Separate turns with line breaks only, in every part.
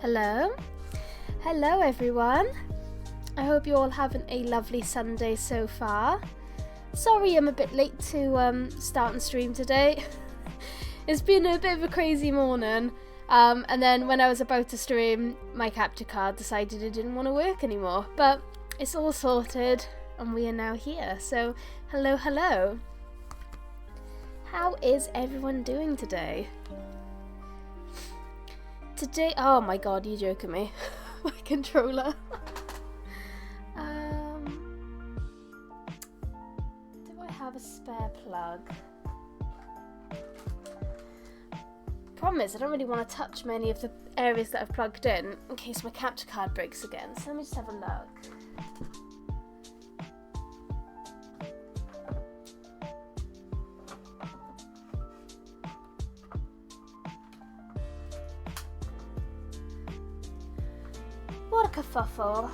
Hello. Hello everyone. I hope you're all having a lovely Sunday so far. Sorry I'm a bit late to start and stream today. It's been a bit of a crazy morning. And then when I was about to stream, my capture card decided it didn't want to work anymore. But it's all sorted and we are now here. So hello. How is everyone doing today? Oh my god, you're joking me. My controller. Do I have a spare plug? Problem is, I don't really want to touch many of the areas that I've plugged in case my capture card breaks again. So let me just have a look. What a kerfuffle.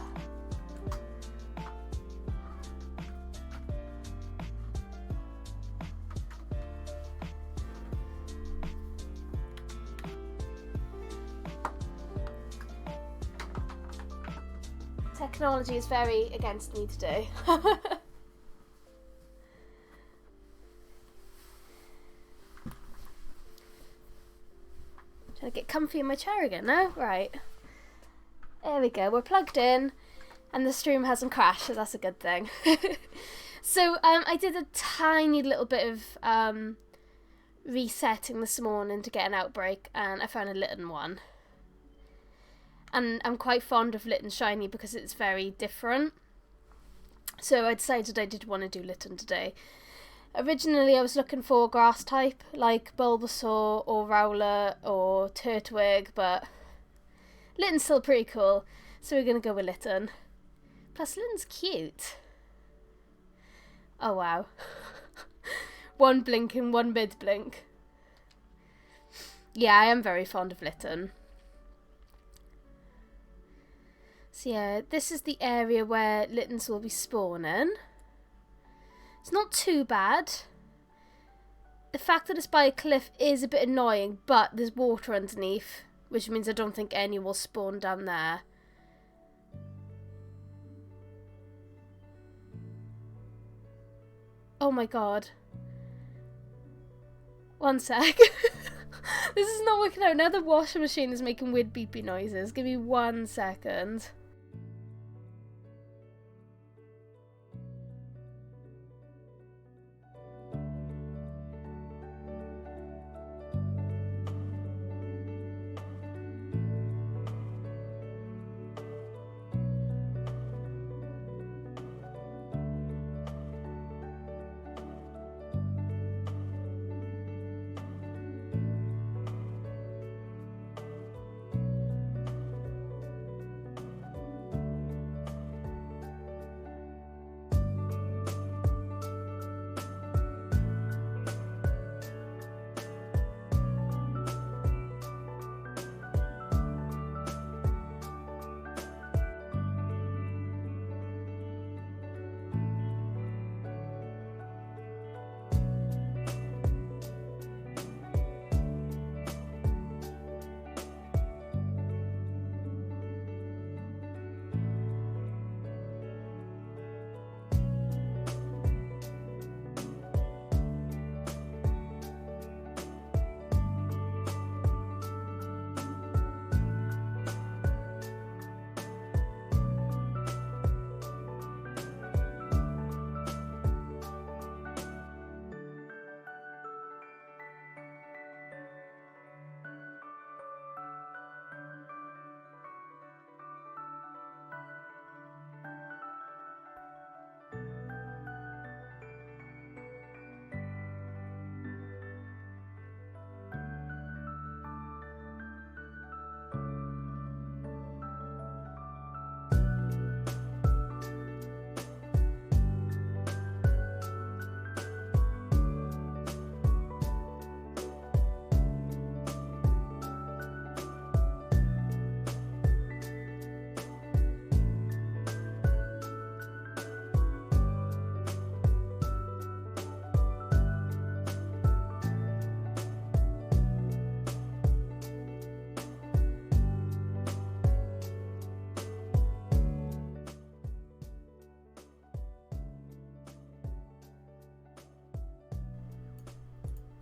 Technology is very against me today. Trying to get comfy in my chair again now? Right. There we go, we're plugged in and the stream hasn't crashed, so that's a good thing. So I did a tiny little bit of resetting this morning to get an outbreak and I found a Litten one. And I'm quite fond of Litten Shiny because it's very different. So I decided I did want to do Litten today. Originally I was looking for grass type like Bulbasaur or Rowlet or Turtwig, but Litten's still pretty cool, so we're going to go with Litten. Plus, Litten's cute. Oh, wow. One blink and one mid-blink. Yeah, I am very fond of Litten. So yeah, this is the area where Littens will be spawning. It's not too bad. The fact that it's by a cliff is a bit annoying, but there's water underneath, which means I don't think any will spawn down there. Oh my god. One sec. This is not working out. Now the washing machine is making weird beepy noises. Give me 1 second.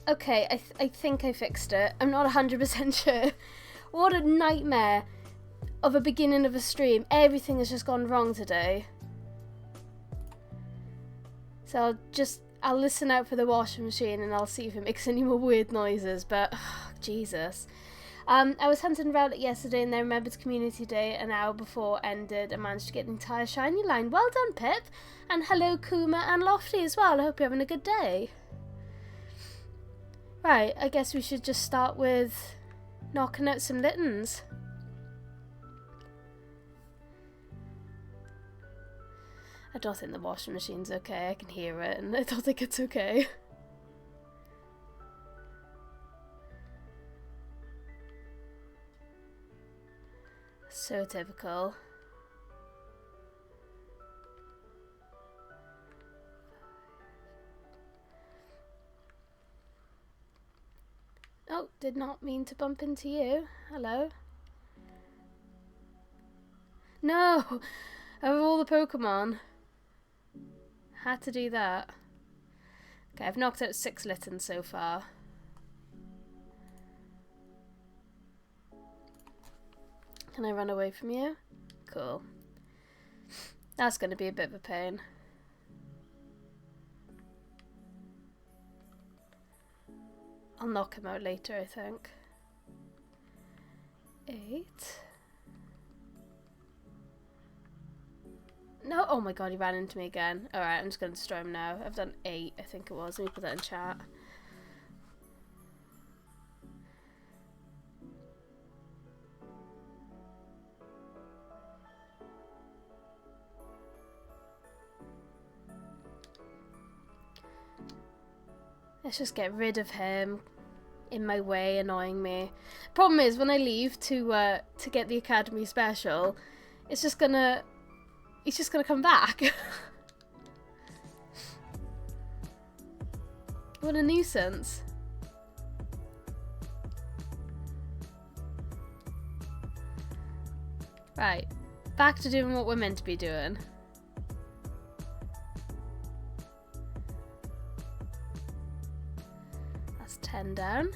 Okay, I think I fixed it. I'm not 100% sure. What a nightmare of a beginning of a stream. Everything has just gone wrong today. So I'll listen out for the washing machine and I'll see if it makes any more weird noises, but Jesus. I was hunting around it yesterday and then remembered Community Day an hour before ended and managed to get an entire shiny line. Well done, Pip! And hello, Kuma and Lofty as well. I hope you're having a good day. Right, I guess we should just start with knocking out some Littens. I don't think the washing machine's okay. I can hear it and I don't think it's okay. So typical. Oh, did not mean to bump into you. Hello. No! Of all the Pokemon. Had to do that. Okay, I've knocked out 6 Litten so far. Can I run away from you? Cool. That's going to be a bit of a pain. I'll knock him out later, I think. 8. No, oh my god, he ran into me again. Alright, I'm just going to destroy him now. I've done 8, I think it was. Let me put that in chat. Let's just get rid of him in my way, annoying me. Problem is, when I leave to get the Academy Special, it's just gonna... He's just gonna come back. What a nuisance. Right, back to doing what we're meant to be doing. That's 10 down.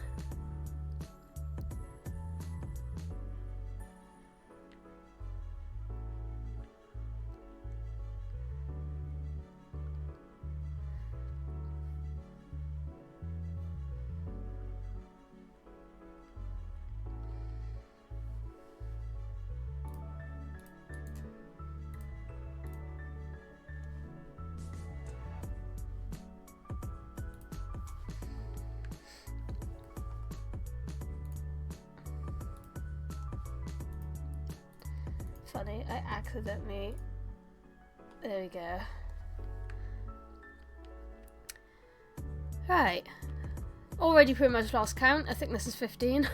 Funny, I accidentally... There we go. Right. Already pretty much lost count. I think this is 15.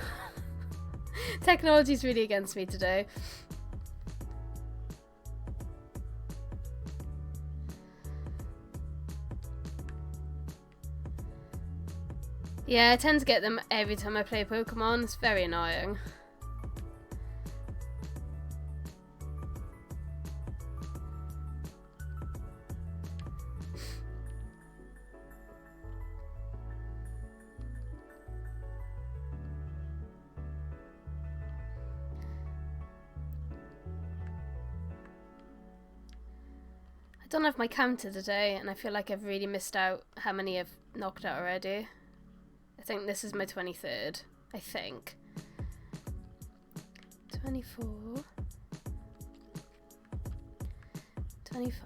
Technology's really against me today. Yeah, I tend to get them every time I play Pokemon. It's very annoying. I don't have my counter today, and I feel like I've really missed out how many I've knocked out already. I think this is my 23rd. I think. 24. 25.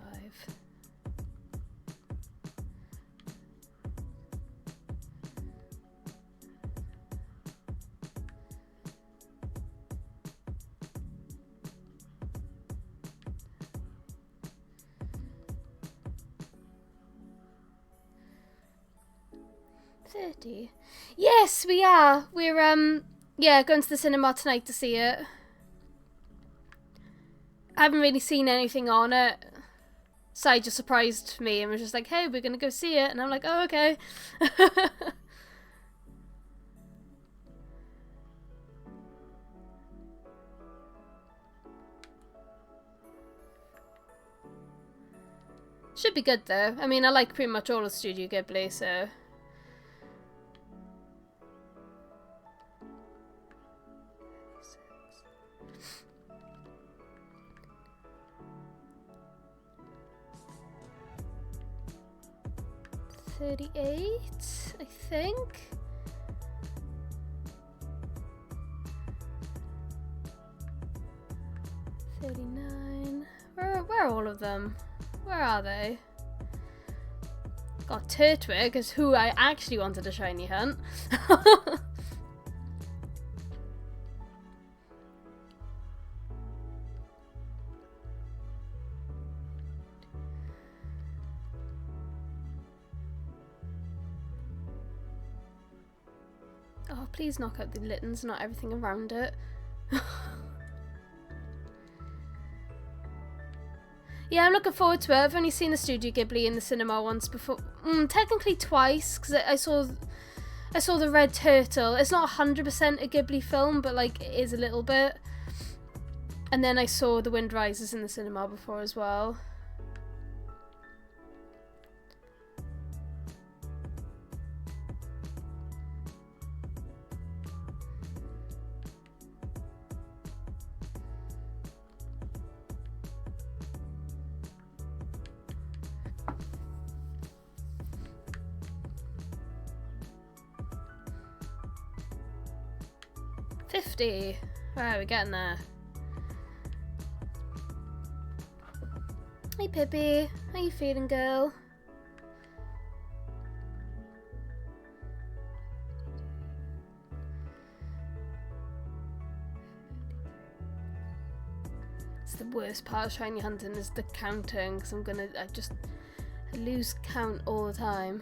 30. Yes, we are. We're yeah, going to the cinema tonight to see it. I haven't really seen anything on it. Sai just surprised me and was just like, hey, we're gonna go see it, and I'm like, oh, okay. Should be good though. I mean, I like pretty much all of Studio Ghibli, so 38, I think. $39. Where are all of them? Where are they? Got Turtwig is who I actually wanted a shiny hunt. Oh, please knock out the Littens, not everything around it. Yeah, I'm looking forward to it. I've only seen the Studio Ghibli in the cinema once before. Technically twice, because I saw the Red Turtle. It's not 100% a Ghibli film, but like it is a little bit. And then I saw The Wind Rises in the cinema before as well. $50. Right, we're getting there. Hey Pippi, how you feeling, girl? It's the worst part of shiny hunting is the counting, because I lose count all the time.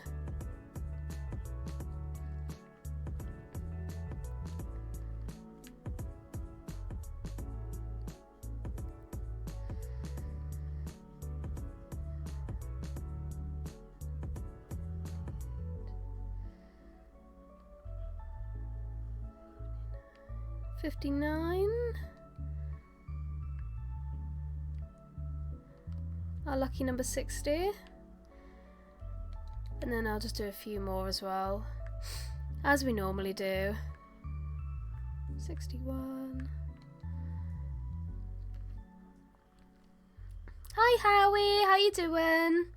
$59. Our lucky number 60. And then I'll just do a few more as well, as we normally do. 61. Hi Howie, how you doing?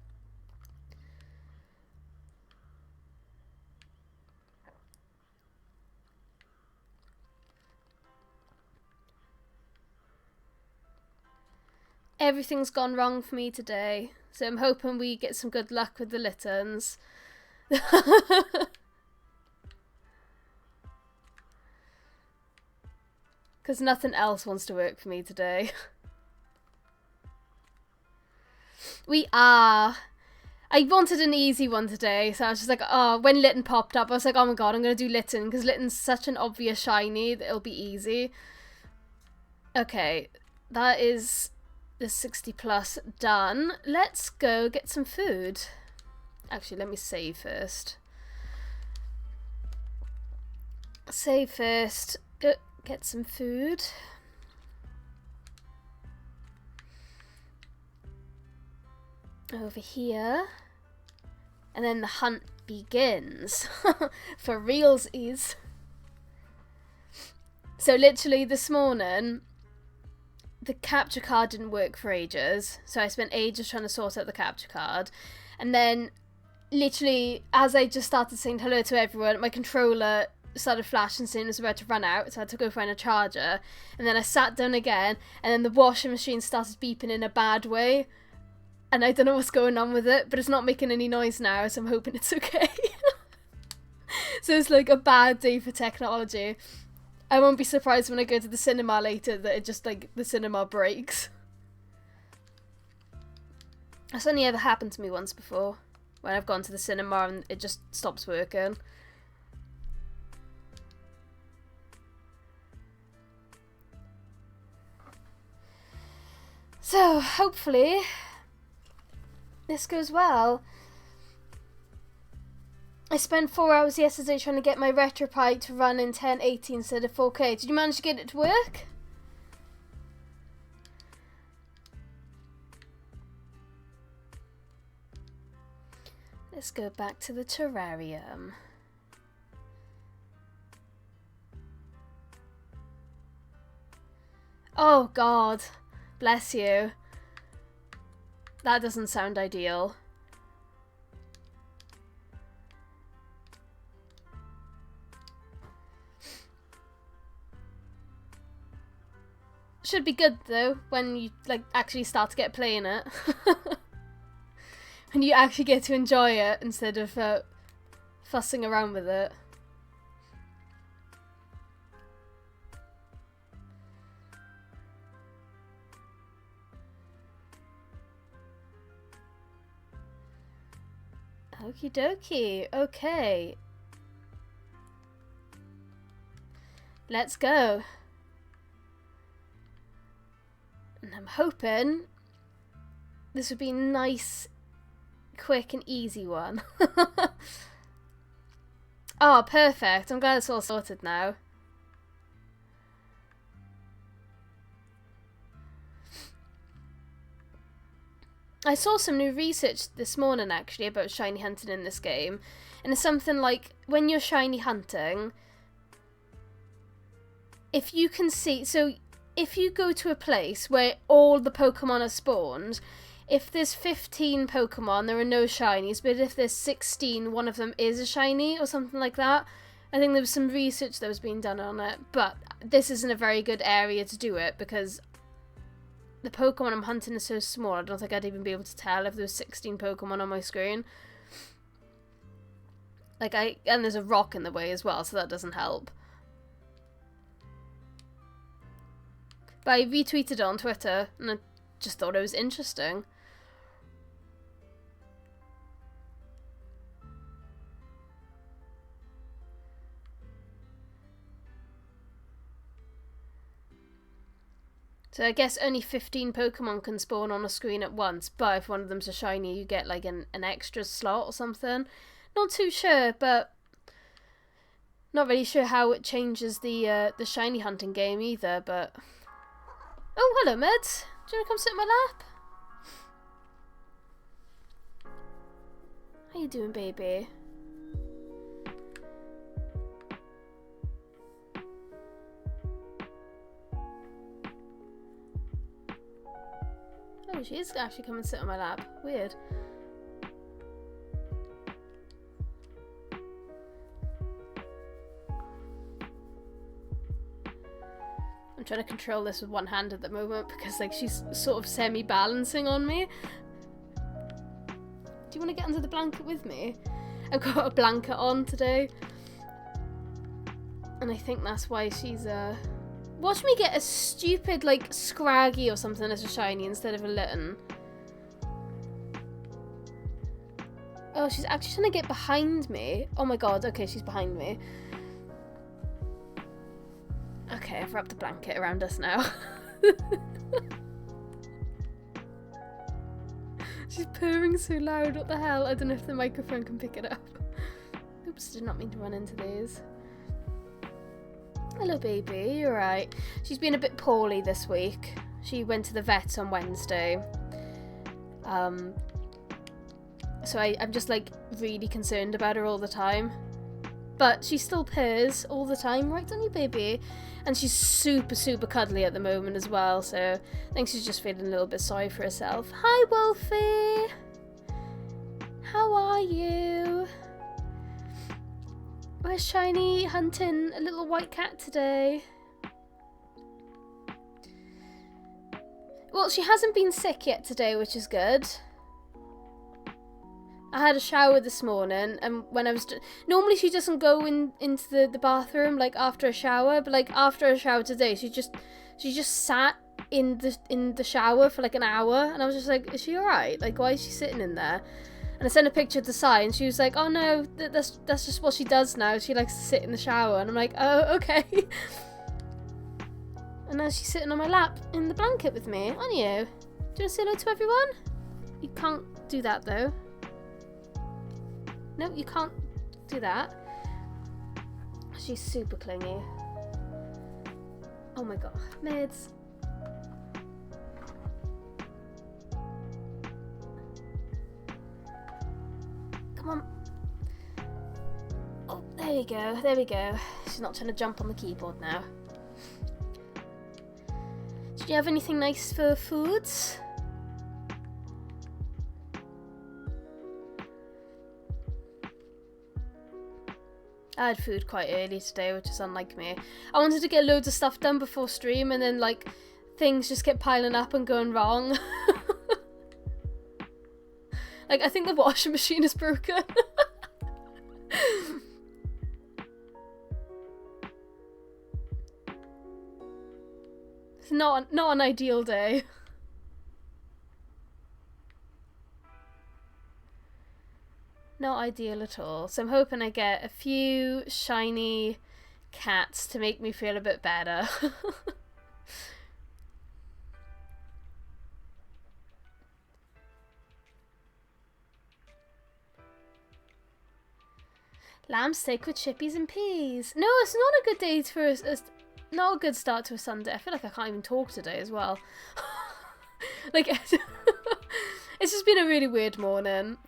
Everything's gone wrong for me today, so I'm hoping we get some good luck with the Littens. Because nothing else wants to work for me today. We are. I wanted an easy one today, so I was just like, oh, when Litten popped up, I was like, oh my god, I'm going to do Litten, because Litten's such an obvious shiny that it'll be easy. Okay, that is the 60 plus done. Let's go get some food. Actually, let me save first. Save first. Go get some food. Over here. And then the hunt begins. For realsies. So literally this morning, the capture card didn't work for ages, so I spent ages trying to sort out the capture card, and then literally as I just started saying hello to everyone, my controller started flashing saying it was about to run out, so I had to go find a charger, and then I sat down again, and then the washing machine started beeping in a bad way, and I don't know what's going on with it, but it's not making any noise now, so I'm hoping it's okay. So it's like a bad day for technology. I won't be surprised when I go to the cinema later that it just, like, the cinema breaks. That's only ever happened to me once before, when I've gone to the cinema and it just stops working. So, hopefully, this goes well. I spent 4 hours yesterday trying to get my RetroPie to run in 1080 instead of 4K. Did you manage to get it to work? Let's go back to the terrarium. Oh god, bless you. That doesn't sound ideal. should be good though when you like actually start to get playing it. When you actually get to enjoy it instead of fussing around with it. Okie dokie. Okay. Let's go. And I'm hoping this would be a nice, quick and easy one. Oh, perfect. I'm glad it's all sorted now. I saw some new research this morning actually about shiny hunting in this game, and it's something like when you're shiny hunting, if you can see, so if you go to a place where all the Pokemon are spawned, if there's 15 Pokemon, there are no shinies, but if there's 16, one of them is a shiny or something like that. I think there was some research that was being done on it, but this isn't a very good area to do it because the Pokemon I'm hunting is so small, I don't think I'd even be able to tell if there was 16 Pokemon on my screen. Like, and there's a rock in the way as well, so that doesn't help. But I retweeted it on Twitter, and I just thought it was interesting. So I guess only 15 Pokemon can spawn on a screen at once, but if one of them's a shiny, you get like an extra slot or something. Not too sure, but not really sure how it changes the shiny hunting game either, but... Oh, hello, Meds. Do you want to come sit in my lap? How you doing, baby? Oh, she is actually coming and sit on my lap. Weird. I'm trying to control this with one hand at the moment because like she's sort of semi-balancing on me. Do you want to get under the blanket with me? I've got a blanket on today. And I think that's why she's watch me get a stupid, like, Scraggy or something as a shiny instead of a Litten. Oh, she's actually trying to get behind me. Oh my god, okay, she's behind me. Okay, I've wrapped a blanket around us now. She's purring so loud, what the hell? I don't know if the microphone can pick it up. Oops, did not mean to run into these. Hello baby, you're right. She's been a bit poorly this week. She went to the vet on Wednesday. So I'm just like really concerned about her all the time. But she still purrs all the time, right, don't you, baby? And she's super, super cuddly at the moment as well, so I think she's just feeling a little bit sorry for herself. Hi, Wolfie! How are you? We're shiny hunting a little white cat today. Well, she hasn't been sick yet today, which is good. I had a shower this morning, and when I was... Normally she doesn't go into the bathroom, like, after a shower, but, like, after a shower today, she just sat in the shower for, like, an hour, and I was just like, is she alright? Like, why is she sitting in there? And I sent a picture to Sai, and she was like, oh no, that's just what she does now. She likes to sit in the shower, and I'm like, oh, okay. And now she's sitting on my lap in the blanket with me, aren't you? Do you want to say hello to everyone? You can't do that, though. No, you can't do that. She's super clingy. Oh my god. Mids. Come on. Oh, there we go. There we go. She's not trying to jump on the keyboard now. Did you have anything nice for foods? I had food quite early today, which is unlike me. I wanted to get loads of stuff done before stream, and then, like, things just kept piling up and going wrong. Like, I think the washing machine is broken. It's not an ideal day. Not ideal at all. So I'm hoping I get a few shiny cats to make me feel a bit better. Lamb steak with chippies and peas. No, it's not a good day for not a good start to a Sunday. I feel like I can't even talk today as well. Like, it's just been a really weird morning.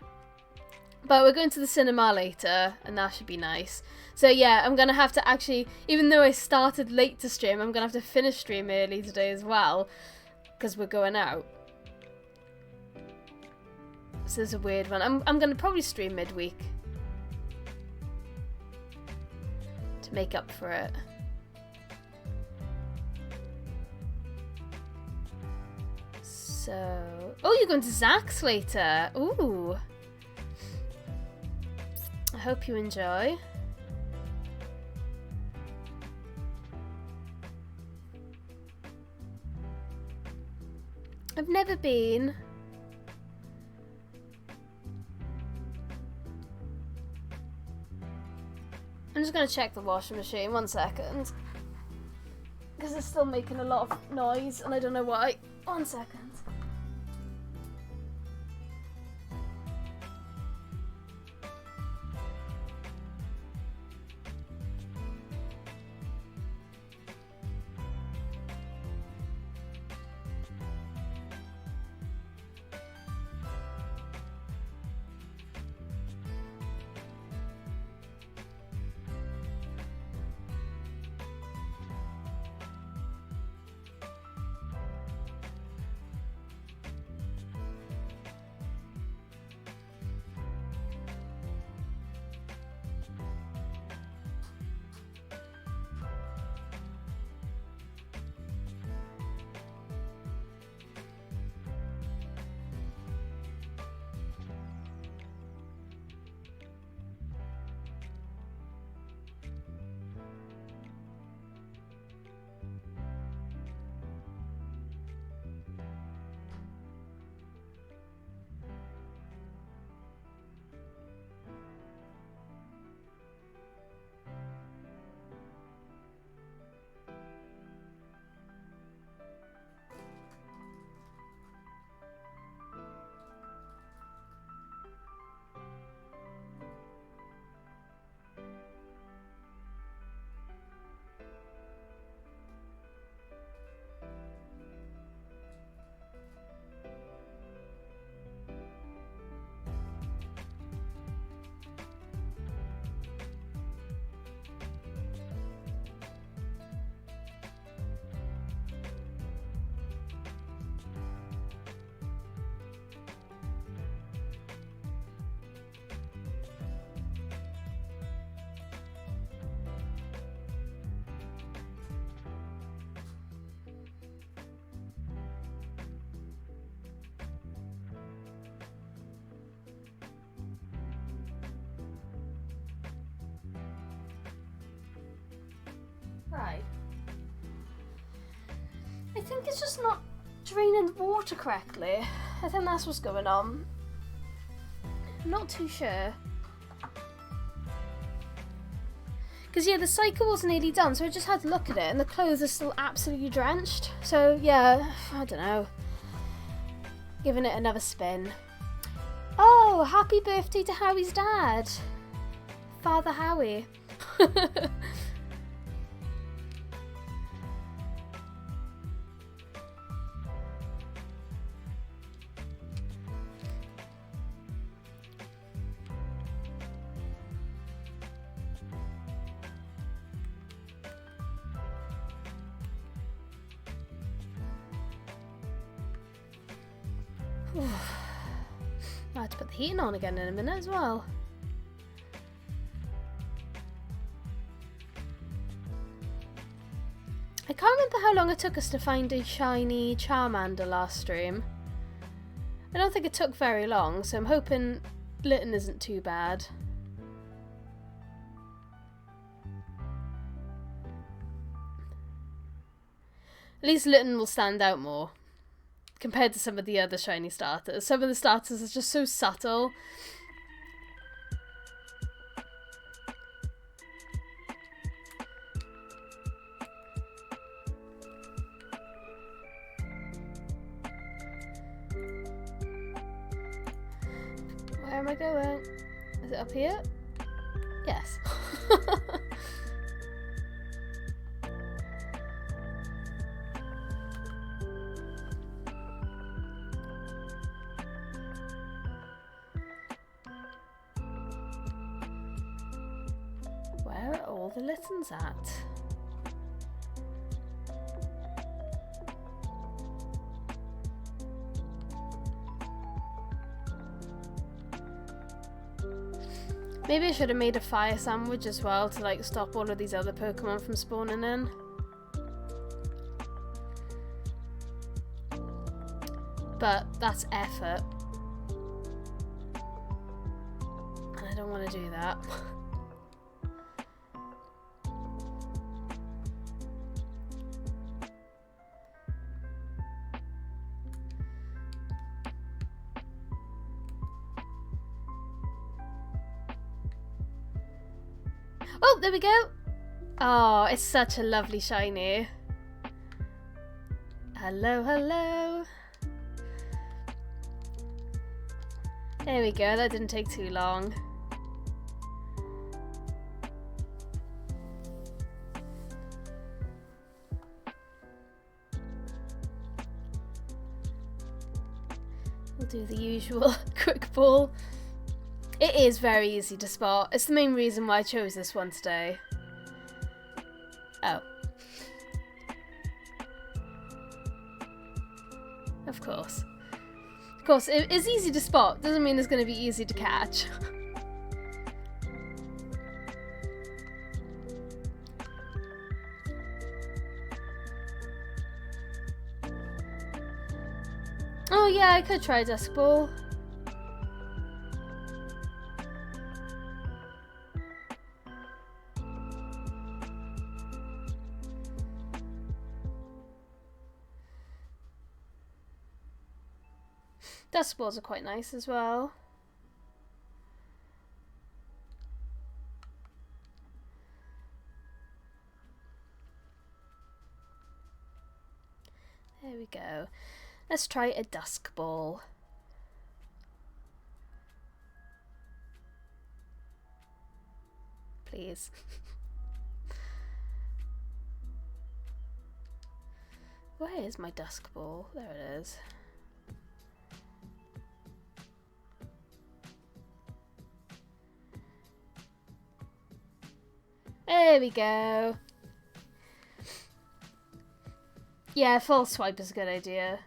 But we're going to the cinema later, and that should be nice. So yeah, I'm going to have to actually, even though I started late to stream, I'm going to have to finish stream early today as well, because we're going out. So this is a weird one. I'm going to probably stream midweek to make up for it. So, oh, you're going to Zach's later. Ooh. I hope you enjoy. I've never been. I'm just going to check the washing machine, 1 second. Because it's still making a lot of noise and I don't know why. 1 second. Right. I think it's just not draining the water correctly. I think that's what's going on. I'm not too sure. Because yeah, the cycle was nearly done, so I just had to look at it and the clothes are still absolutely drenched. So yeah, I don't know. Giving it another spin. Oh, happy birthday to Howie's dad. Father Howie. I have to put the heating on again in a minute as well. I can't remember how long it took us to find a shiny Charmander last stream. I don't think it took very long, so I'm hoping Litten isn't too bad. At least Litten will stand out more compared to some of the other shiny starters. Some of the starters are just so subtle. Where am I going? Is it up here? Yes. Where are all the Littens at? Maybe I should have made a fire sandwich as well to like stop all of these other Pokemon from spawning in. But that's effort. And I don't want to do that. Oh, there we go. Oh, it's such a lovely shiny. Hello, hello. There we go, that didn't take too long. We'll do the usual quick ball. It is very easy to spot. It's the main reason why I chose this one today. Oh. Of course. Of course, it is easy to spot. Doesn't mean it's going to be easy to catch. Oh yeah, I could try Dusk Ball. Dusk Balls are quite nice as well. There we go. Let's try a Dusk Ball. Please. Where is my Dusk Ball? There it is. There we go. Yeah, false swipe is a good idea.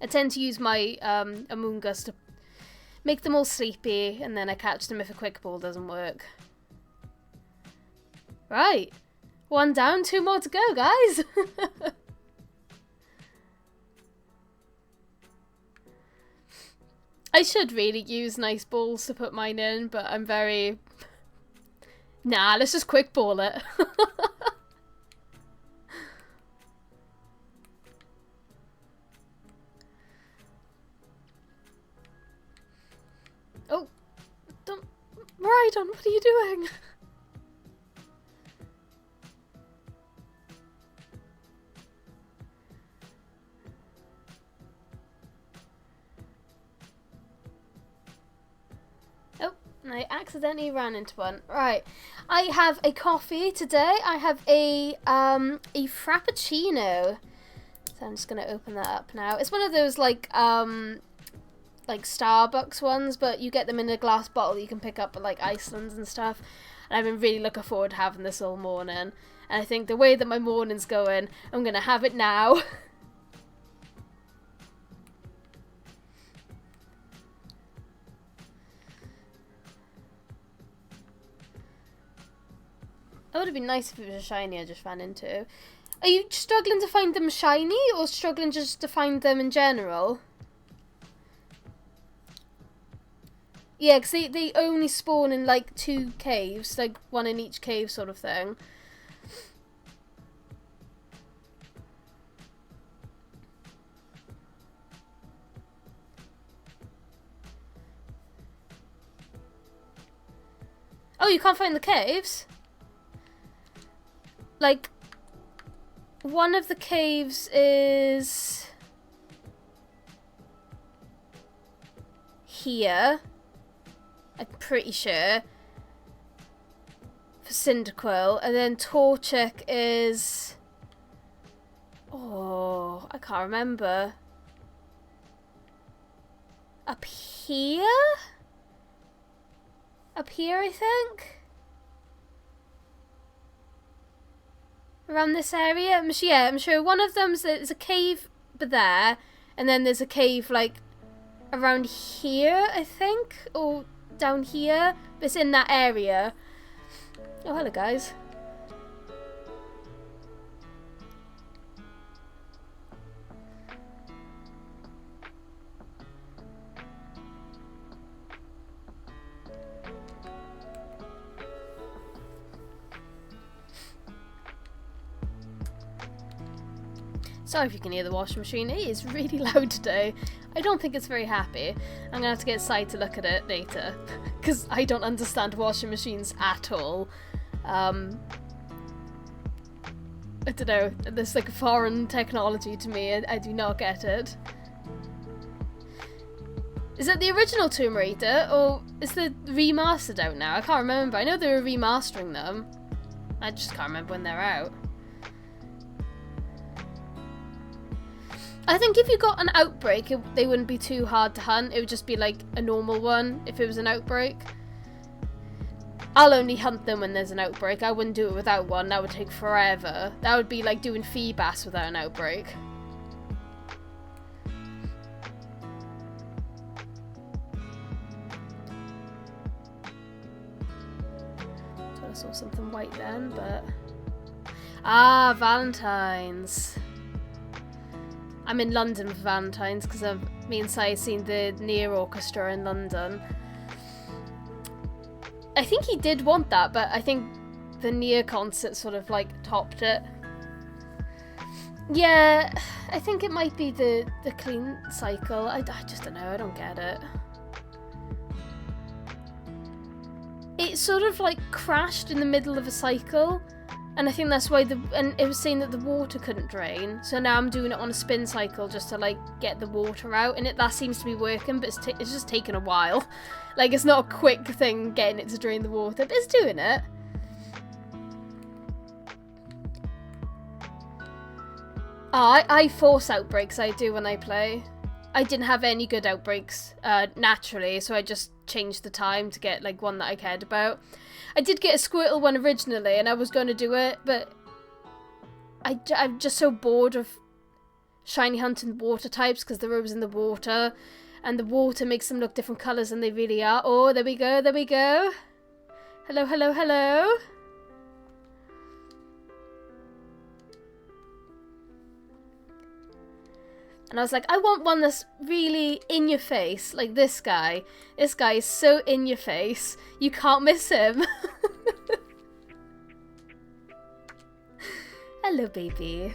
I tend to use my Amoonguss to make them all sleepy, and then I catch them if a quick ball doesn't work. Right. 1 down, 2 more to go, guys. I should really use nice balls to put mine in, but I'm very... Nah, let's just quick ball it. Oh, don't... Maridon, what are you doing? I accidentally ran into one. Right, I have a coffee today. I have a frappuccino. So I'm just gonna open that up now. It's one of those like Starbucks ones, but you get them in a glass bottle. You can pick up at like Iceland and stuff. And I've been really looking forward to having this all morning. And I think the way that my morning's going, I'm gonna have it now. It would have been nice if it was a shiny I just ran into. Are you struggling to find them shiny, or struggling just to find them in general? Yeah, because they only spawn in, like, 2 caves, like, one in each cave sort of thing. Oh, you can't find the caves? Like, one of the caves is here, I'm pretty sure, for Cyndaquil, and then Torchic is, oh, I can't remember, up here? Up here, I think? Around this area? Yeah, I'm sure one of them's there's a cave there, and then there's a cave, like, around here, I think? Or down here? But it's in that area. Oh, hello, guys. Sorry if you can hear the washing machine, it is really loud today. I don't think it's very happy. I'm going to have to get aside to look at it later, because I don't understand washing machines at all. I don't know, there's like a foreign technology to me, I do not get it. Is it the original Tomb Raider, or is the remastered out now? I can't remember. I know they were remastering them. I just can't remember when they're out. I think if you got an outbreak, they wouldn't be too hard to hunt. It would just be like a normal one if it was an outbreak. I'll only hunt them when there's an outbreak. I wouldn't do it without one. That would take forever. That would be like doing Feebas without an outbreak. I saw something white then, but... Ah, Valentine's. I'm in London for Valentine's because me and Sai seen the Near Orchestra in London. I think he did want that, but I think the Near concert sort of like topped it. Yeah, I think it might be the clean cycle. I just don't know, I don't get it. It sort of like crashed in the middle of a cycle. And I think that's why and it was saying that the water couldn't drain. So now I'm doing it on a spin cycle just to like get the water out. And that seems to be working, but it's just taken a while. Like, it's not a quick thing getting it to drain the water, but it's doing it. Oh, I force outbreaks, I do when I play. I didn't have any good outbreaks naturally, so I just changed the time to get like one that I cared about. I did get a Squirtle one originally, and I was going to do it, but I'm just so bored of shiny hunting water types because they're always in the water, and the water makes them look different colours than they really are. Oh, there we go, there we go. Hello, hello, hello. And I was like, I want one that's really in your face, like this guy. This guy is so in your face, you can't miss him. Hello, baby.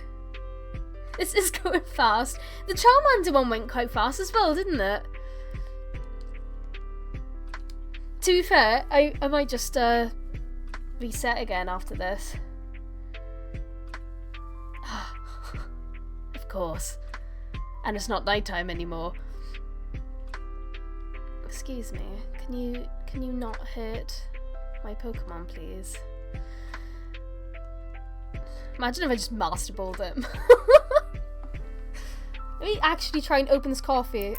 This is going fast. The Charmander one went quite fast as well, didn't it? To be fair, I might just reset again after this. Of course. And it's not nighttime anymore. Excuse me. Can you not hurt my Pokemon, please? Imagine if I just Master Balled him. Let me actually try and open this coffee.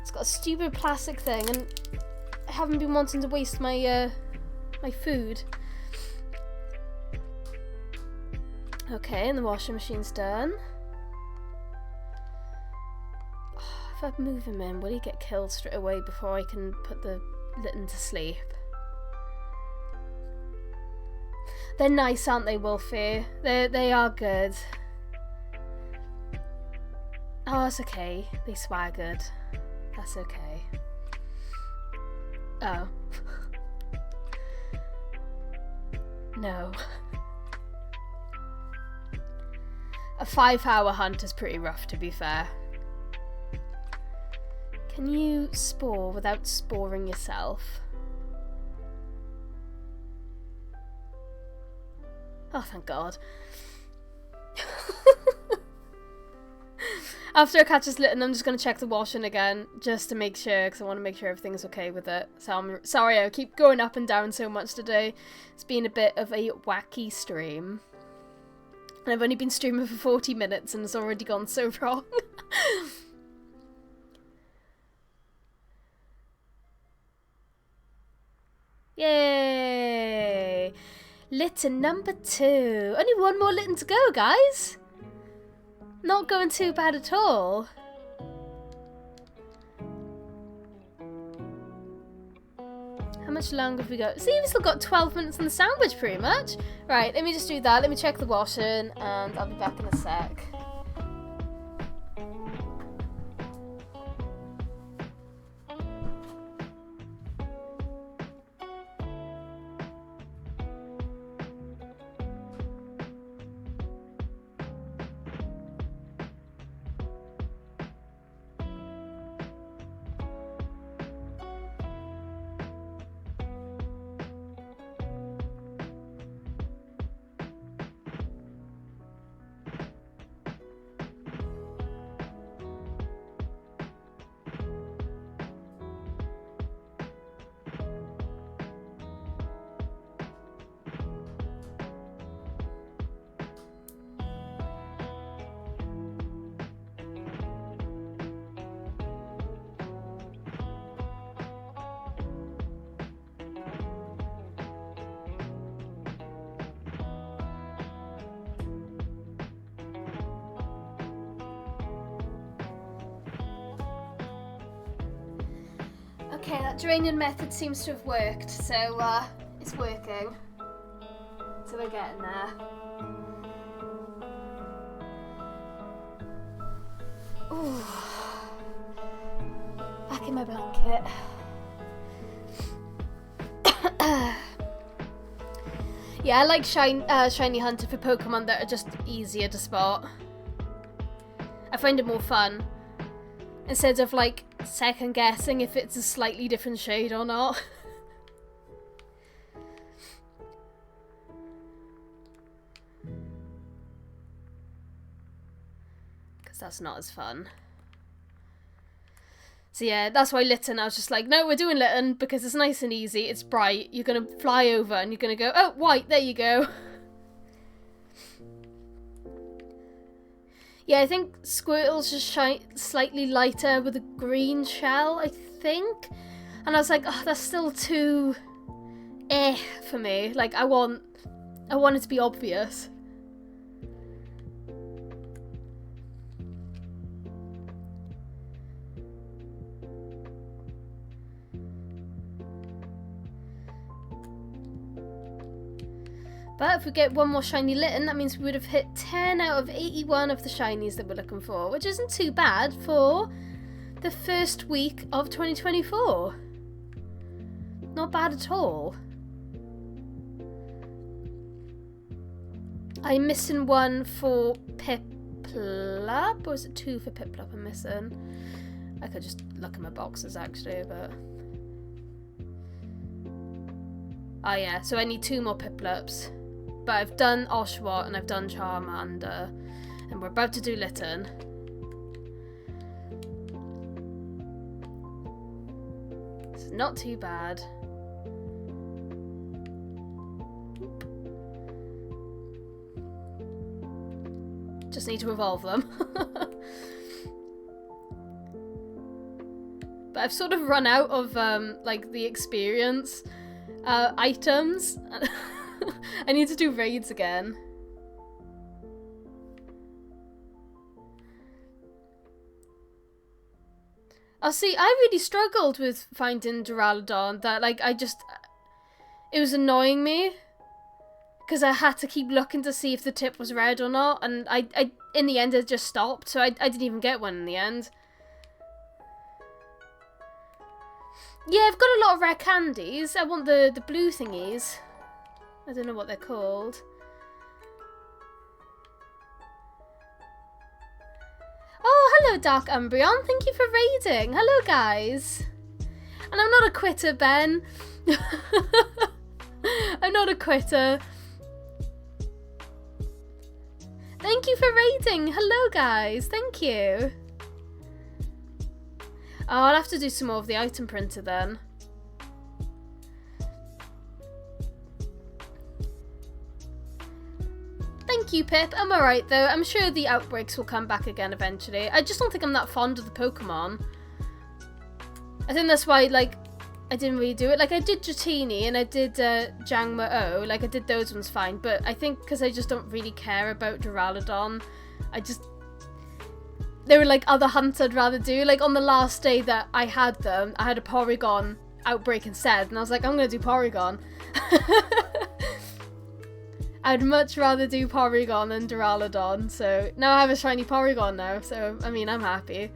It's got a stupid plastic thing, and I haven't been wanting to waste my my food. Okay, and the washing machine's done. Oh, If I move him in, will he get killed straight away before I can put the Litten to sleep? They're nice, aren't they, Wolfie? They are good. Oh, it's okay. They swaggered. That's okay. Oh. No. A 5-hour hunt is pretty rough, to be fair. Can you spore without sporing yourself? Oh, thank God. After I catch this Litten, I'm just going to check the washing again, just to make sure, because I want to make sure everything's okay with it. So I'm sorry I keep going up and down so much today. It's been a bit of a wacky stream. And I've only been streaming for 40 minutes and it's already gone so wrong. Yay! Litten number 2. Only one more Litten to go, guys. Not going too bad at all. How much longer have we got? See, we've still got 12 minutes in the sandwich, pretty much. Right, let me just do that. Let me check the washing, and I'll be back in a sec. Okay, that draining method seems to have worked, so it's working. So we're getting there. Ooh. Back in my blanket. Yeah, I like Shiny Hunter for Pokemon that are just easier to spot. I find it more fun. Instead of like second guessing if it's a slightly different shade or not. Because that's not as fun. So yeah, that's why Litten, I was just like, no, we're doing Litten because it's nice and easy, it's bright, you're going to fly over and you're going to go, oh, white, there you go. Yeah, I think Squirtle's just slightly lighter with a green shell, I think. And I was like, oh, that's still too for me. Like, I want it to be obvious. But if we get one more shiny Litten, that means we would have hit 10 out of 81 of the shinies that we're looking for, which isn't too bad for the first week of 2024. Not bad at all. I'm missing one for Piplup, or is it 2 for Piplup I'm missing? I could just look at my boxes actually, but... Oh yeah, so I need 2 more Piplups. But I've done Oshawott and I've done Charmander. And we're about to do Litten. It's not too bad. Just need to evolve them. But I've sort of run out of like the experience items. I need to do raids again. Oh, see, I really struggled with finding Duraludon. That, like, it was annoying me. Because I had to keep looking to see if the tip was red or not. And I in the end, it just stopped. So I didn't even get one in the end. Yeah, I've got a lot of rare candies. I want the blue thingies. I don't know what they're called. Oh, hello, Dark Umbreon. Thank you for raiding. Hello, guys. And I'm not a quitter, Ben. I'm not a quitter. Thank you for raiding. Hello, guys. Thank you. Oh, I'll have to do some more of the item printer then. Thank you, Pip. I'm alright though. I'm sure the outbreaks will come back again eventually. I just don't think I'm that fond of the Pokemon. I think that's why, like, I didn't really do it. Like, I did Dratini and I did Jangmo-O. Like, I did those ones fine. But I think because I just don't really care about Duraludon, there were, like, other hunts I'd rather do. Like, on the last day that I had them, I had a Porygon outbreak instead. And I was like, I'm going to do Porygon. I'd much rather do Porygon than Duraludon. So, now I have a shiny Porygon now. So, I mean, I'm happy.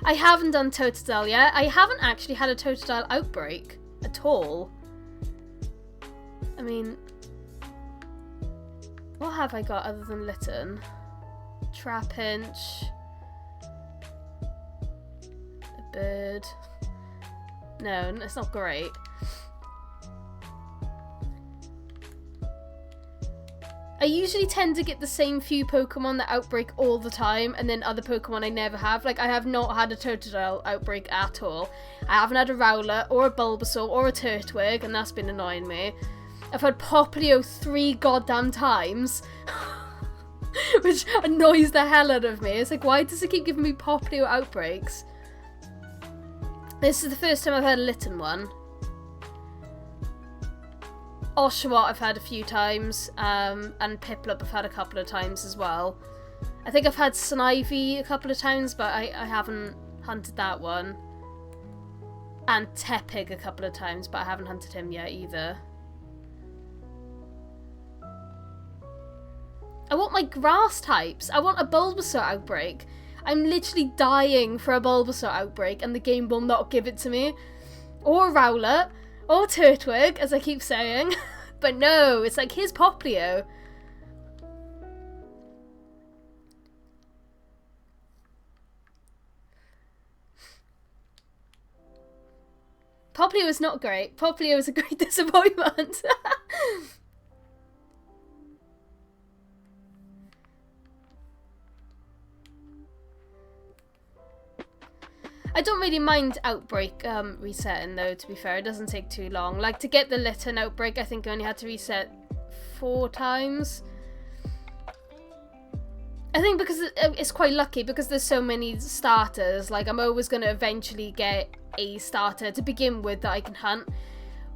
I haven't done Totodile yet. I haven't actually had a Totodile outbreak at all. I mean, what have I got other than Litten? Trapinch. A bird. No, it's not great. I usually tend to get the same few Pokemon that outbreak all the time, and then other Pokemon I never have. Like, I have not had a Totodile outbreak at all. I haven't had a Rowlet, or a Bulbasaur, or a Turtwig, and that's been annoying me. I've had Popplio 3 goddamn times, which annoys the hell out of me. It's like, why does it keep giving me Popplio outbreaks? This is the first time I've had a Litten one. Oshawott I've had a few times, and Piplup I've had a couple of times as well. I think I've had Snivy a couple of times, but I haven't hunted that one. And Tepig a couple of times, but I haven't hunted him yet either. I want my grass types. I want a Bulbasaur outbreak. I'm literally dying for a Bulbasaur outbreak, and the game will not give it to me. Or a Rowlet. Or Turtwig, as I keep saying. But no, it's like, here's Popplio. Popplio is not great. Popplio is a great disappointment. I don't really mind Outbreak resetting though, to be fair. It doesn't take too long. Like, to get the Litten Outbreak, I think I only had to reset 4 times. I think because it's quite lucky, because there's so many starters. Like, I'm always going to eventually get a starter to begin with that I can hunt.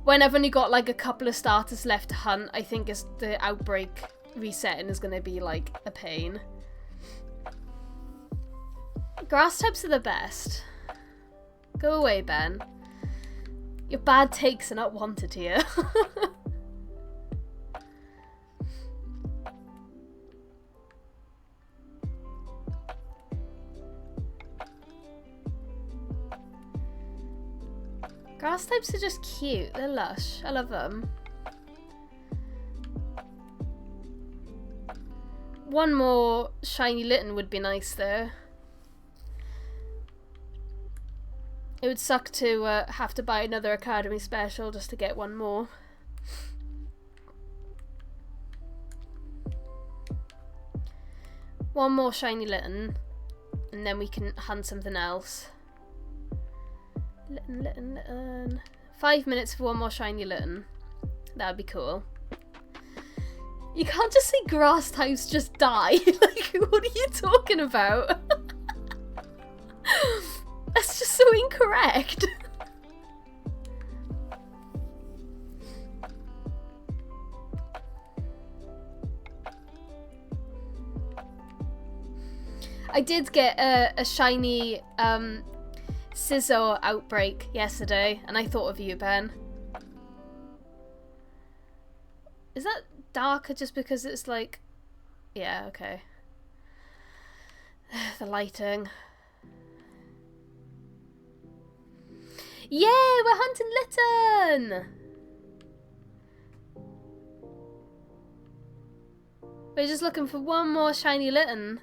When I've only got like a couple of starters left to hunt, I think the Outbreak resetting is going to be like a pain. Grass types are the best. Go away, Ben. Your bad takes are not wanted here. Grass types are just cute. They're lush. I love them. One more shiny Litten would be nice though. It would suck to have to buy another Academy Special just to get one more. One more shiny Litten, and then we can hunt something else. Litten. 5 minutes for one more shiny Litten. That would be cool. You can't just say grass types just die. Like, what are you talking about? That's just so incorrect. I did get a shiny scissor outbreak yesterday, and I thought of you, Ben. Is that darker just because it's like... Yeah, okay. The lighting. Yay, we're hunting Litten! We're just looking for one more shiny Litten,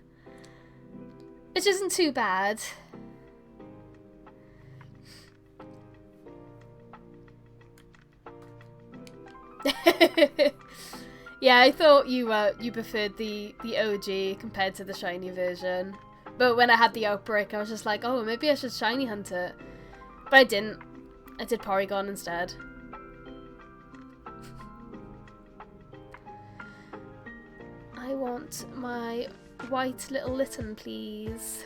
which isn't too bad. Yeah, I thought you preferred the OG compared to the shiny version. But when I had the outbreak, I was just like, oh, maybe I should shiny hunt it. But I didn't. I did Porygon instead. I want my white little Litten, please.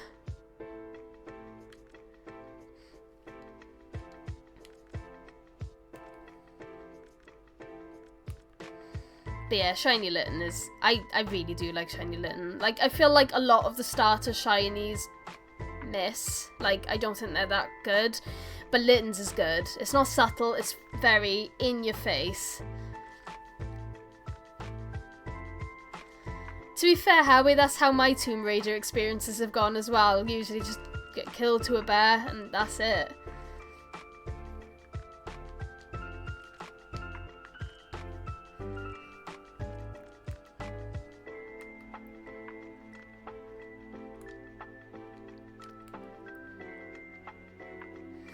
But yeah, shiny Litten is... I really do like shiny Litten. Like, I feel like a lot of the starter shinies miss. Like, I don't think they're that good. But Litten's is good. It's not subtle, it's very in your face. To be fair, Howie, that's how my Tomb Raider experiences have gone as well. Usually just get killed to a bear and that's it.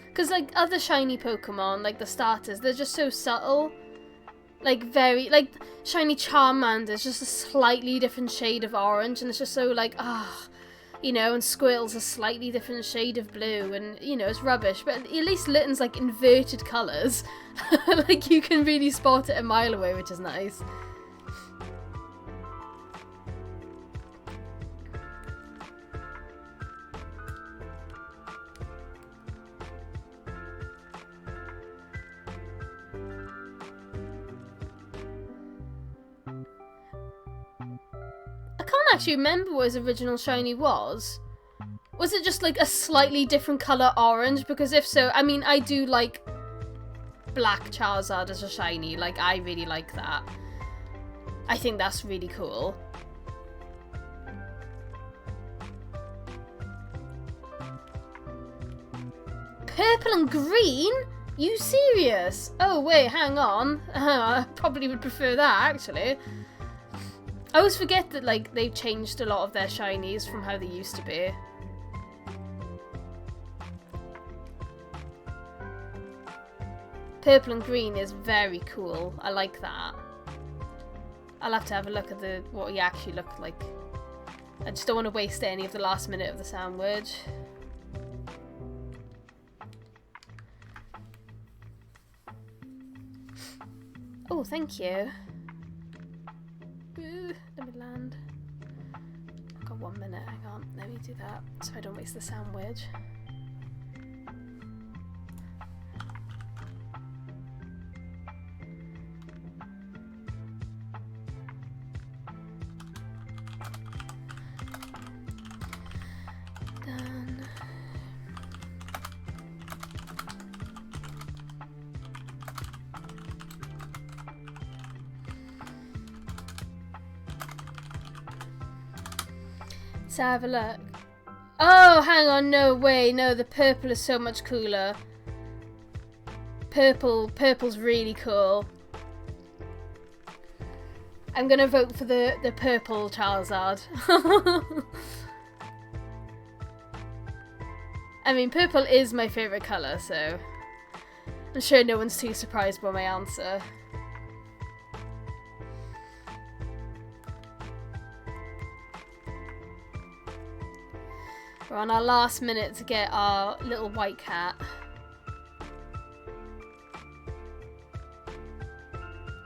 Because, like, other shiny Pokemon, like the starters, they're just so subtle. Like, very... Like, shiny Charmander's just a slightly different shade of orange, and it's just so, like, you know, and Squirtle's a slightly different shade of blue, and, you know, it's rubbish. But at least Litten's, like, inverted colours. Like, you can really spot it a mile away, which is nice. I can't actually remember what his original shiny was. Was it just like a slightly different colour orange? Because if so, I mean, I do like black Charizard as a shiny. Like, I really like that. I think that's really cool. Purple and green? You serious? Oh wait, hang on. I probably would prefer that, actually. I always forget that, like, they've changed a lot of their shinies from how they used to be. Purple and green is very cool. I like that. I'll have to have a look at what he actually looked like. I just don't want to waste any of the last minute of the sandwich. Oh, thank you. Ooh, let me land. I've got 1 minute, hang on. Let me do that so I don't waste the sandwich. Done. Let's have a look. Oh, hang on, no way. No, the purple is so much cooler. Purple's really cool. I'm gonna vote for the purple Charizard. I mean, purple is my favourite colour, so I'm sure no one's too surprised by my answer. We're on our last minute to get our little white cat.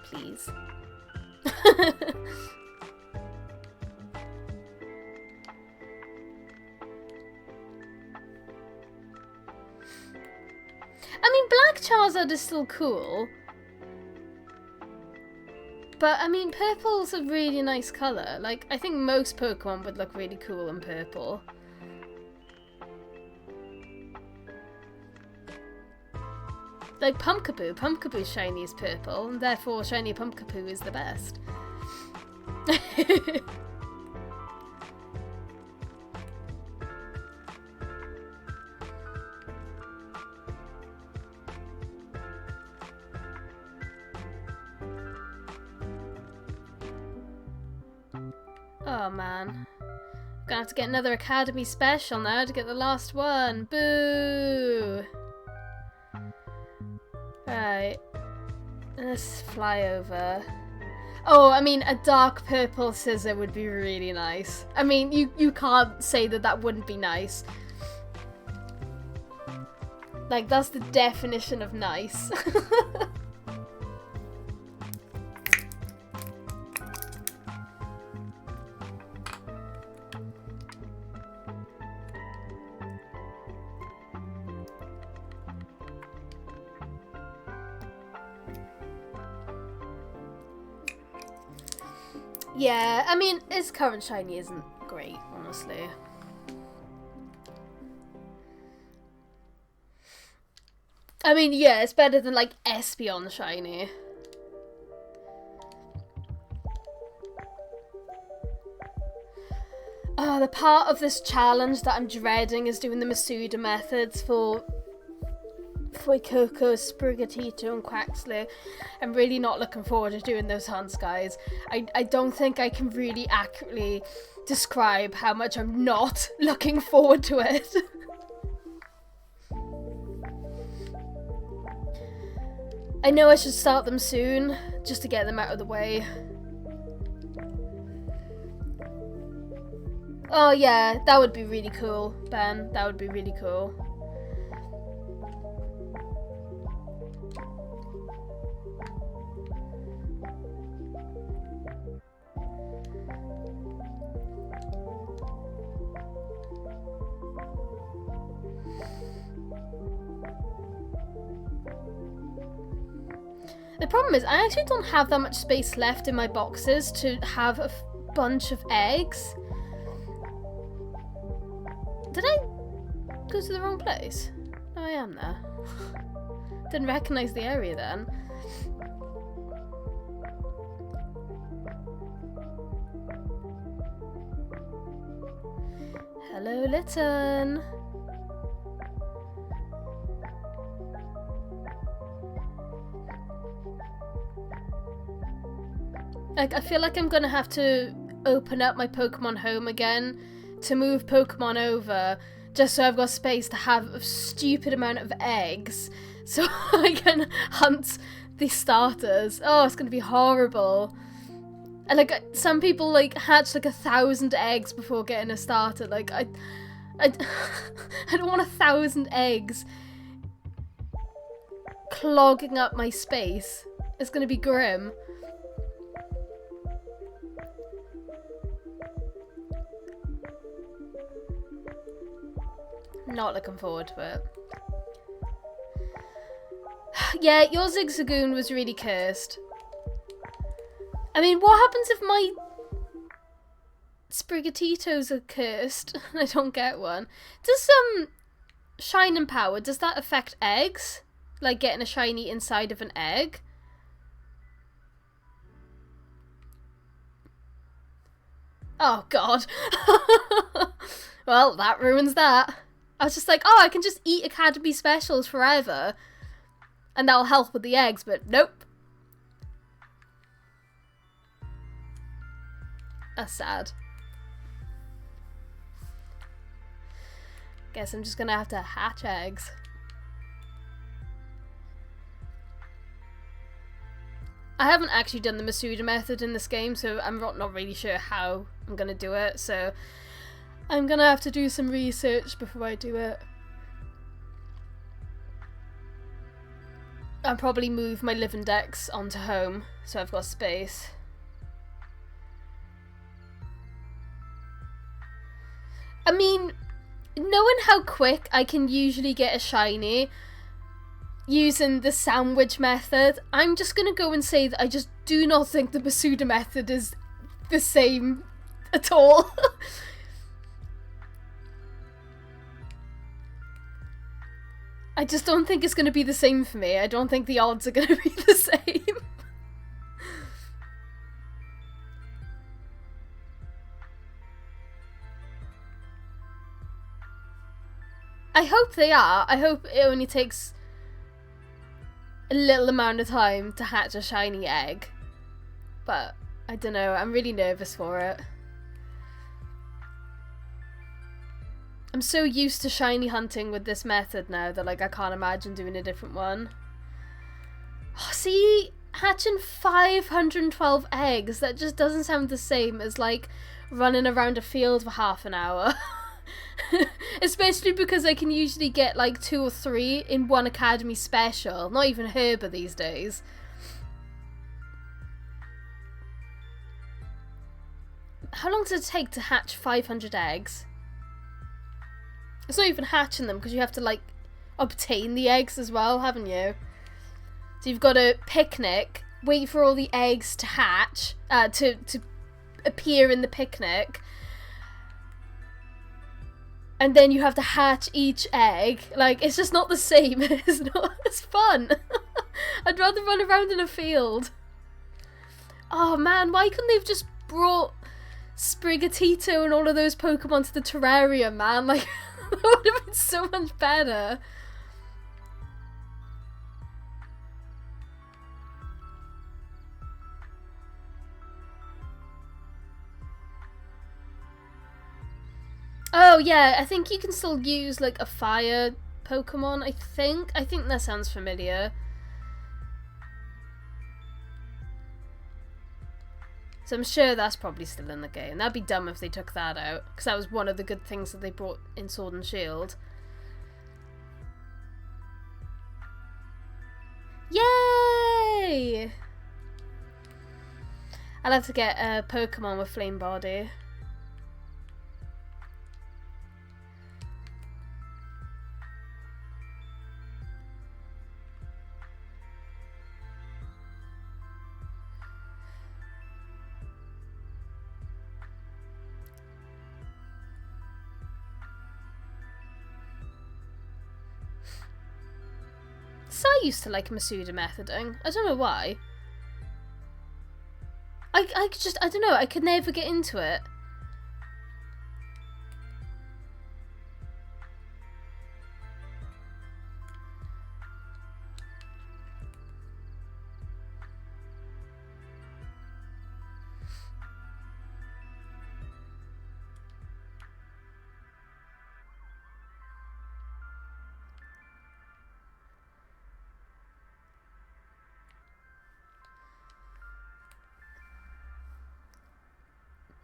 Please. I mean, Black Charizard is still cool. But, I mean, purple's a really nice colour. Like, I think most Pokemon would look really cool in purple. Like Pumpkaboo. Pumpkaboo's shiny is purple, and therefore shiny Pumpkaboo is the best. Oh man. Gonna have to get another Academy special now to get the last one. Boo! Right. Let's fly over. Oh, I mean, a dark purple scissor would be really nice. I mean, you can't say that that wouldn't be nice. Like, that's the definition of nice. Yeah, I mean, its current shiny isn't great, honestly. I mean, yeah, it's better than, like, Espeon shiny. Oh, the part of this challenge that I'm dreading is doing the Masuda methods for Fuecoco, Sprigatito and Quaxley. I'm really not looking forward to doing those hunts, guys. I don't think I can really accurately describe how much I'm not looking forward to it. I know I should start them soon, just to get them out of the way. Oh yeah, that would be really cool, Ben. That would be really cool. The problem is, I actually don't have that much space left in my boxes to have a bunch of eggs. Did I go to the wrong place? No, I am there. Didn't recognise the area then. Hello, Litten. I feel like I'm gonna have to open up my Pokemon home again to move Pokemon over, just so I've got space to have a stupid amount of eggs so I can hunt the starters. Oh, it's gonna be horrible. And like, some people like hatch like 1,000 eggs before getting a starter. Like, I don't want 1,000 eggs clogging up my space. It's gonna be grim. Not looking forward to it. Yeah, your Zigzagoon was really cursed. I mean, what happens if my Sprigatitos are cursed and I don't get one? Does Shine and Power, does that affect eggs? Like getting a shiny inside of an egg? Oh god. Well, that ruins that. I was just like, oh, I can just eat Academy specials forever and that'll help with the eggs, but nope. That's sad. Guess I'm just gonna have to hatch eggs. I haven't actually done the Masuda method in this game, so I'm not really sure how I'm gonna do it, so I'm gonna have to do some research before I do it. I'll probably move my living decks onto home, so I've got space. I mean, knowing how quick I can usually get a shiny, using the sandwich method, I'm just going to go and say that I just do not think the Masuda method is the same at all. I just don't think it's going to be the same for me. I don't think the odds are going to be the same. I hope they are. I hope it only takes a little amount of time to hatch a shiny egg. But I don't know. I'm really nervous for it. I'm so used to shiny hunting with this method now that, like, I can't imagine doing a different one. Oh, see, hatching 512 eggs, that just doesn't sound the same as, like, running around a field for half an hour. Especially because I can usually get, like, 2 or 3 in one academy special. Not even Herba these days. How long does it take to hatch 500 eggs? It's not even hatching them, because you have to, like, obtain the eggs as well, haven't you? So you've got to picnic, wait for all the eggs to hatch, to appear in the picnic, and then you have to hatch each egg. Like, it's just not the same. It's not as fun. I'd rather run around in a field. Oh man, why couldn't they have just brought Sprigatito and all of those Pokemon to the terrarium, man? Like, that would have been so much better. Oh yeah, I think you can still use like a fire Pokemon, I think. I think that sounds familiar. So I'm sure that's probably still in the game. That'd be dumb if they took that out, because that was one of the good things that they brought in Sword and Shield. Yay! I'll have to get a Pokemon with Flame Body. I used to like Masuda methoding. I don't know why. I don't know, I could never get into it.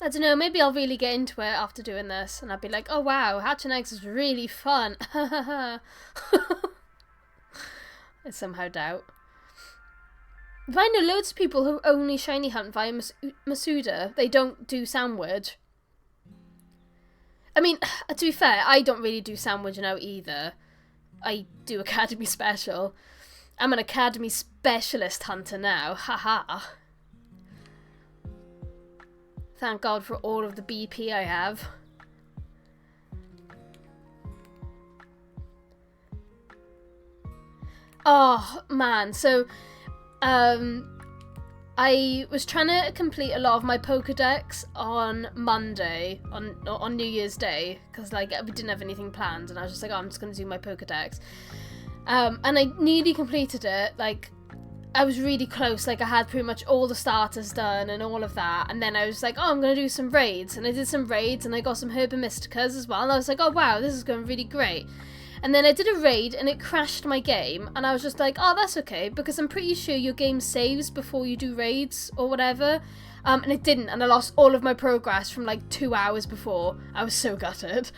I don't know, maybe I'll really get into it after doing this, and I'll be like, oh wow, hatching eggs is really fun. I somehow doubt. But I know loads of people who only shiny hunt via Masuda. They don't do sandwich. I mean, to be fair, I don't really do sandwich now either. I do Academy Special. I'm an Academy Specialist hunter now, haha. Thank God for all of the BP I have. Oh, man. So, I was trying to complete a lot of my Pokedex on Monday, on New Year's Day, because, like, we didn't have anything planned, and I was just like, oh, I'm just going to do my Pokedex. And I nearly completed it, like, I was really close, like I had pretty much all the starters done and all of that, and then I was like, oh, I'm going to do some raids, and I did some raids, and I got some Herba Mysticas as well, and I was like, oh wow, this is going really great. And then I did a raid, and it crashed my game, and I was just like, oh, that's okay, because I'm pretty sure your game saves before you do raids, or whatever, and it didn't, and I lost all of my progress from like 2 hours before. I was so gutted.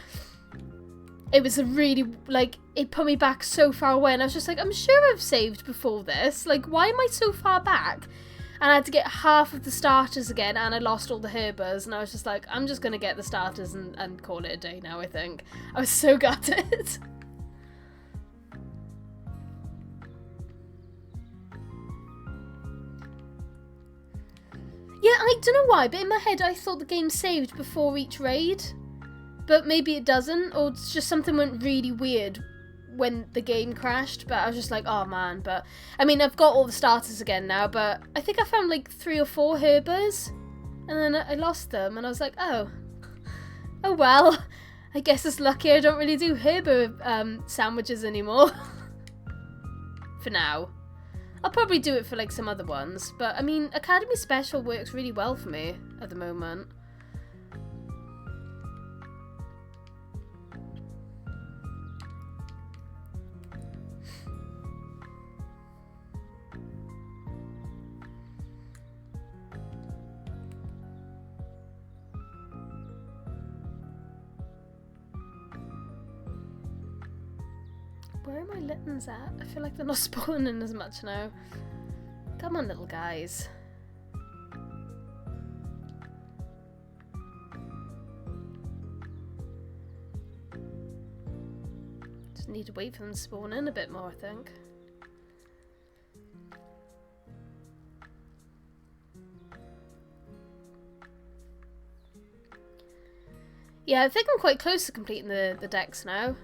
It was a really, like, it put me back so far away, and I was just like, I'm sure I've saved before this. Like, why am I so far back? And I had to get half of the starters again, and I lost all the Herbas, and I was just like, I'm just going to get the starters and call it a day now, I think. I was so gutted. Yeah, I don't know why, but in my head I thought the game saved before each raid. But maybe it doesn't, or it's just something went really weird when the game crashed, but I was just like, oh man. But I mean, I've got all the starters again now, but I think I found like 3 or 4 herbers, and then I lost them, and I was like, oh well, I guess it's lucky I don't really do herber sandwiches anymore. For now. I'll probably do it for like some other ones, but I mean, Academy Special works really well for me at the moment. Where are my Littens at? I feel like they're not spawning as much now. Come on, little guys. Just need to wait for them to spawn in a bit more, I think. Yeah, I think I'm quite close to completing the decks now.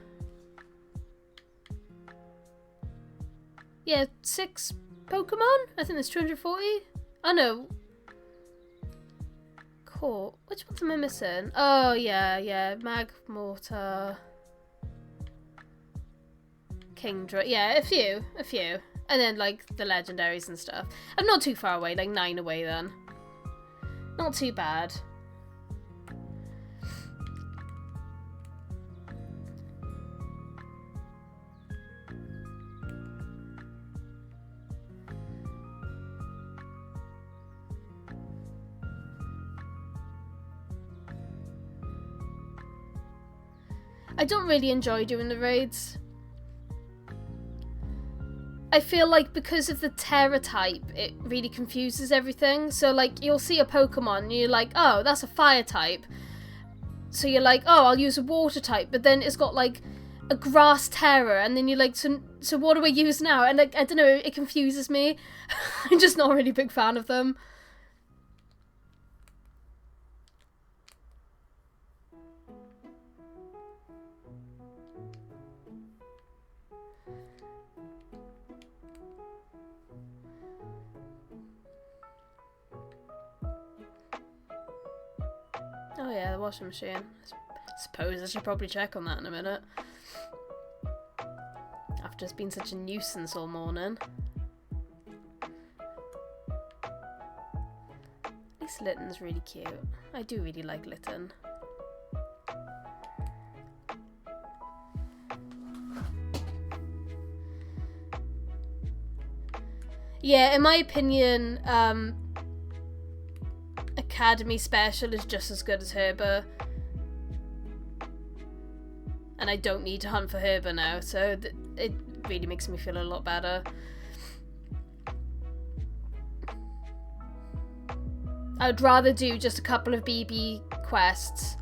Yeah, 6 Pokemon? I think there's 240. Oh no. Cool. Which ones am I missing? Oh yeah. Magmortar. Kingdra. Yeah, a few. And then like the legendaries and stuff. I'm not too far away, like 9 away then. Not too bad. I don't really enjoy doing the raids. I feel like because of the Terra type, it really confuses everything. So like, you'll see a Pokemon and you're like, oh, that's a fire type. So you're like, oh, I'll use a water type. But then it's got like a grass Terra, and then you're like, so what do I use now? And like, I don't know, it confuses me. I'm just not a really big fan of them. Oh yeah, the washing machine. I suppose I should probably check on that in a minute. After it's been such a nuisance all morning. At least Litten's really cute. I do really like Litten. Yeah, in my opinion, Academy Special is just as good as Herber. And I don't need to hunt for Herber now, so it really makes me feel a lot better. I would rather do just a couple of BBQ quests,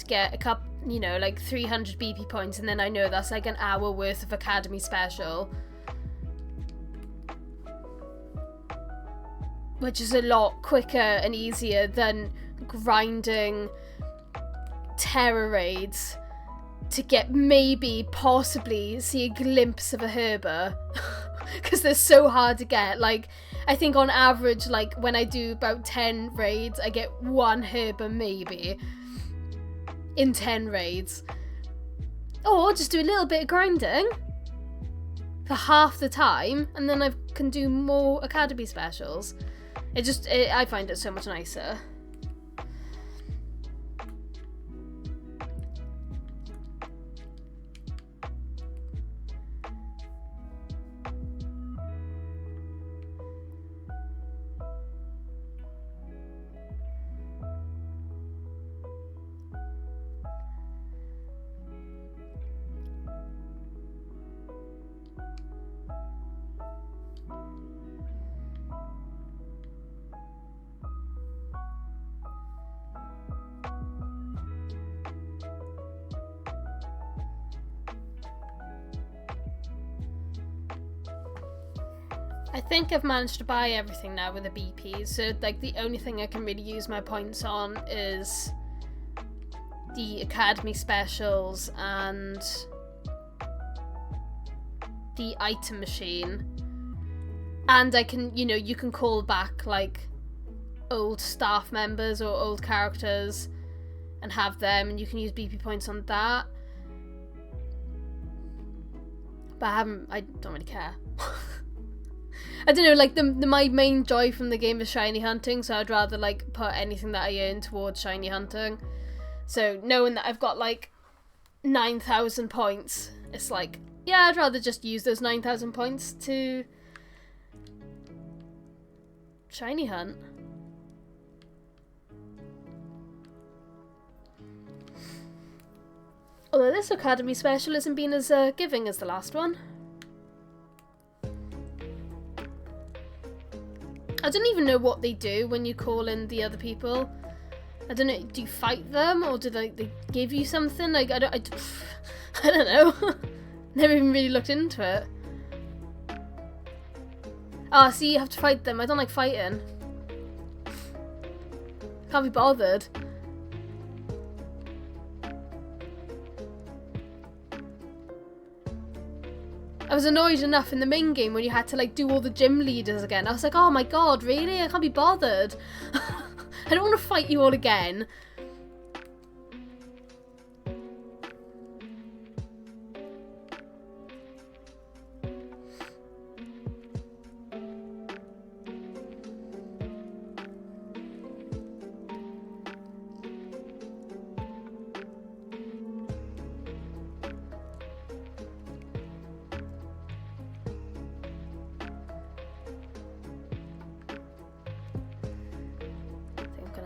get a couple, you know, like 300 BP points, and then I know that's like an hour worth of Academy Special. Which is a lot quicker and easier than grinding Terra raids to get possibly see a glimpse of a Herber. Because they're so hard to get. Like, I think on average, like, when I do about 10 raids, I get 1 Herber maybe. In 10 raids. Or just do a little bit of grinding for half the time, and then I can do more Academy Specials. I find it so much nicer. I think I've managed to buy everything now with the BPs, so like the only thing I can really use my points on is the Academy specials and the item machine. And I can, you know, you can call back like old staff members or old characters and have them, and you can use BP points on that. But I don't really care. I don't know, like my main joy from the game is shiny hunting, so I'd rather like put anything that I earn towards shiny hunting. So knowing that I've got like 9,000 points, it's like, yeah, I'd rather just use those 9,000 points to shiny hunt. Although this Academy special hasn't been as giving as the last one. I don't even know what they do when you call in the other people. I don't know, do you fight them or do they give you something? Like, I don't know. Never even really looked into it. Ah, see, you have to fight them. I don't like fighting. Can't be bothered. I was annoyed enough in the main game when you had to like do all the gym leaders again. I was like, oh my god, really? I can't be bothered. I don't want to fight you all again.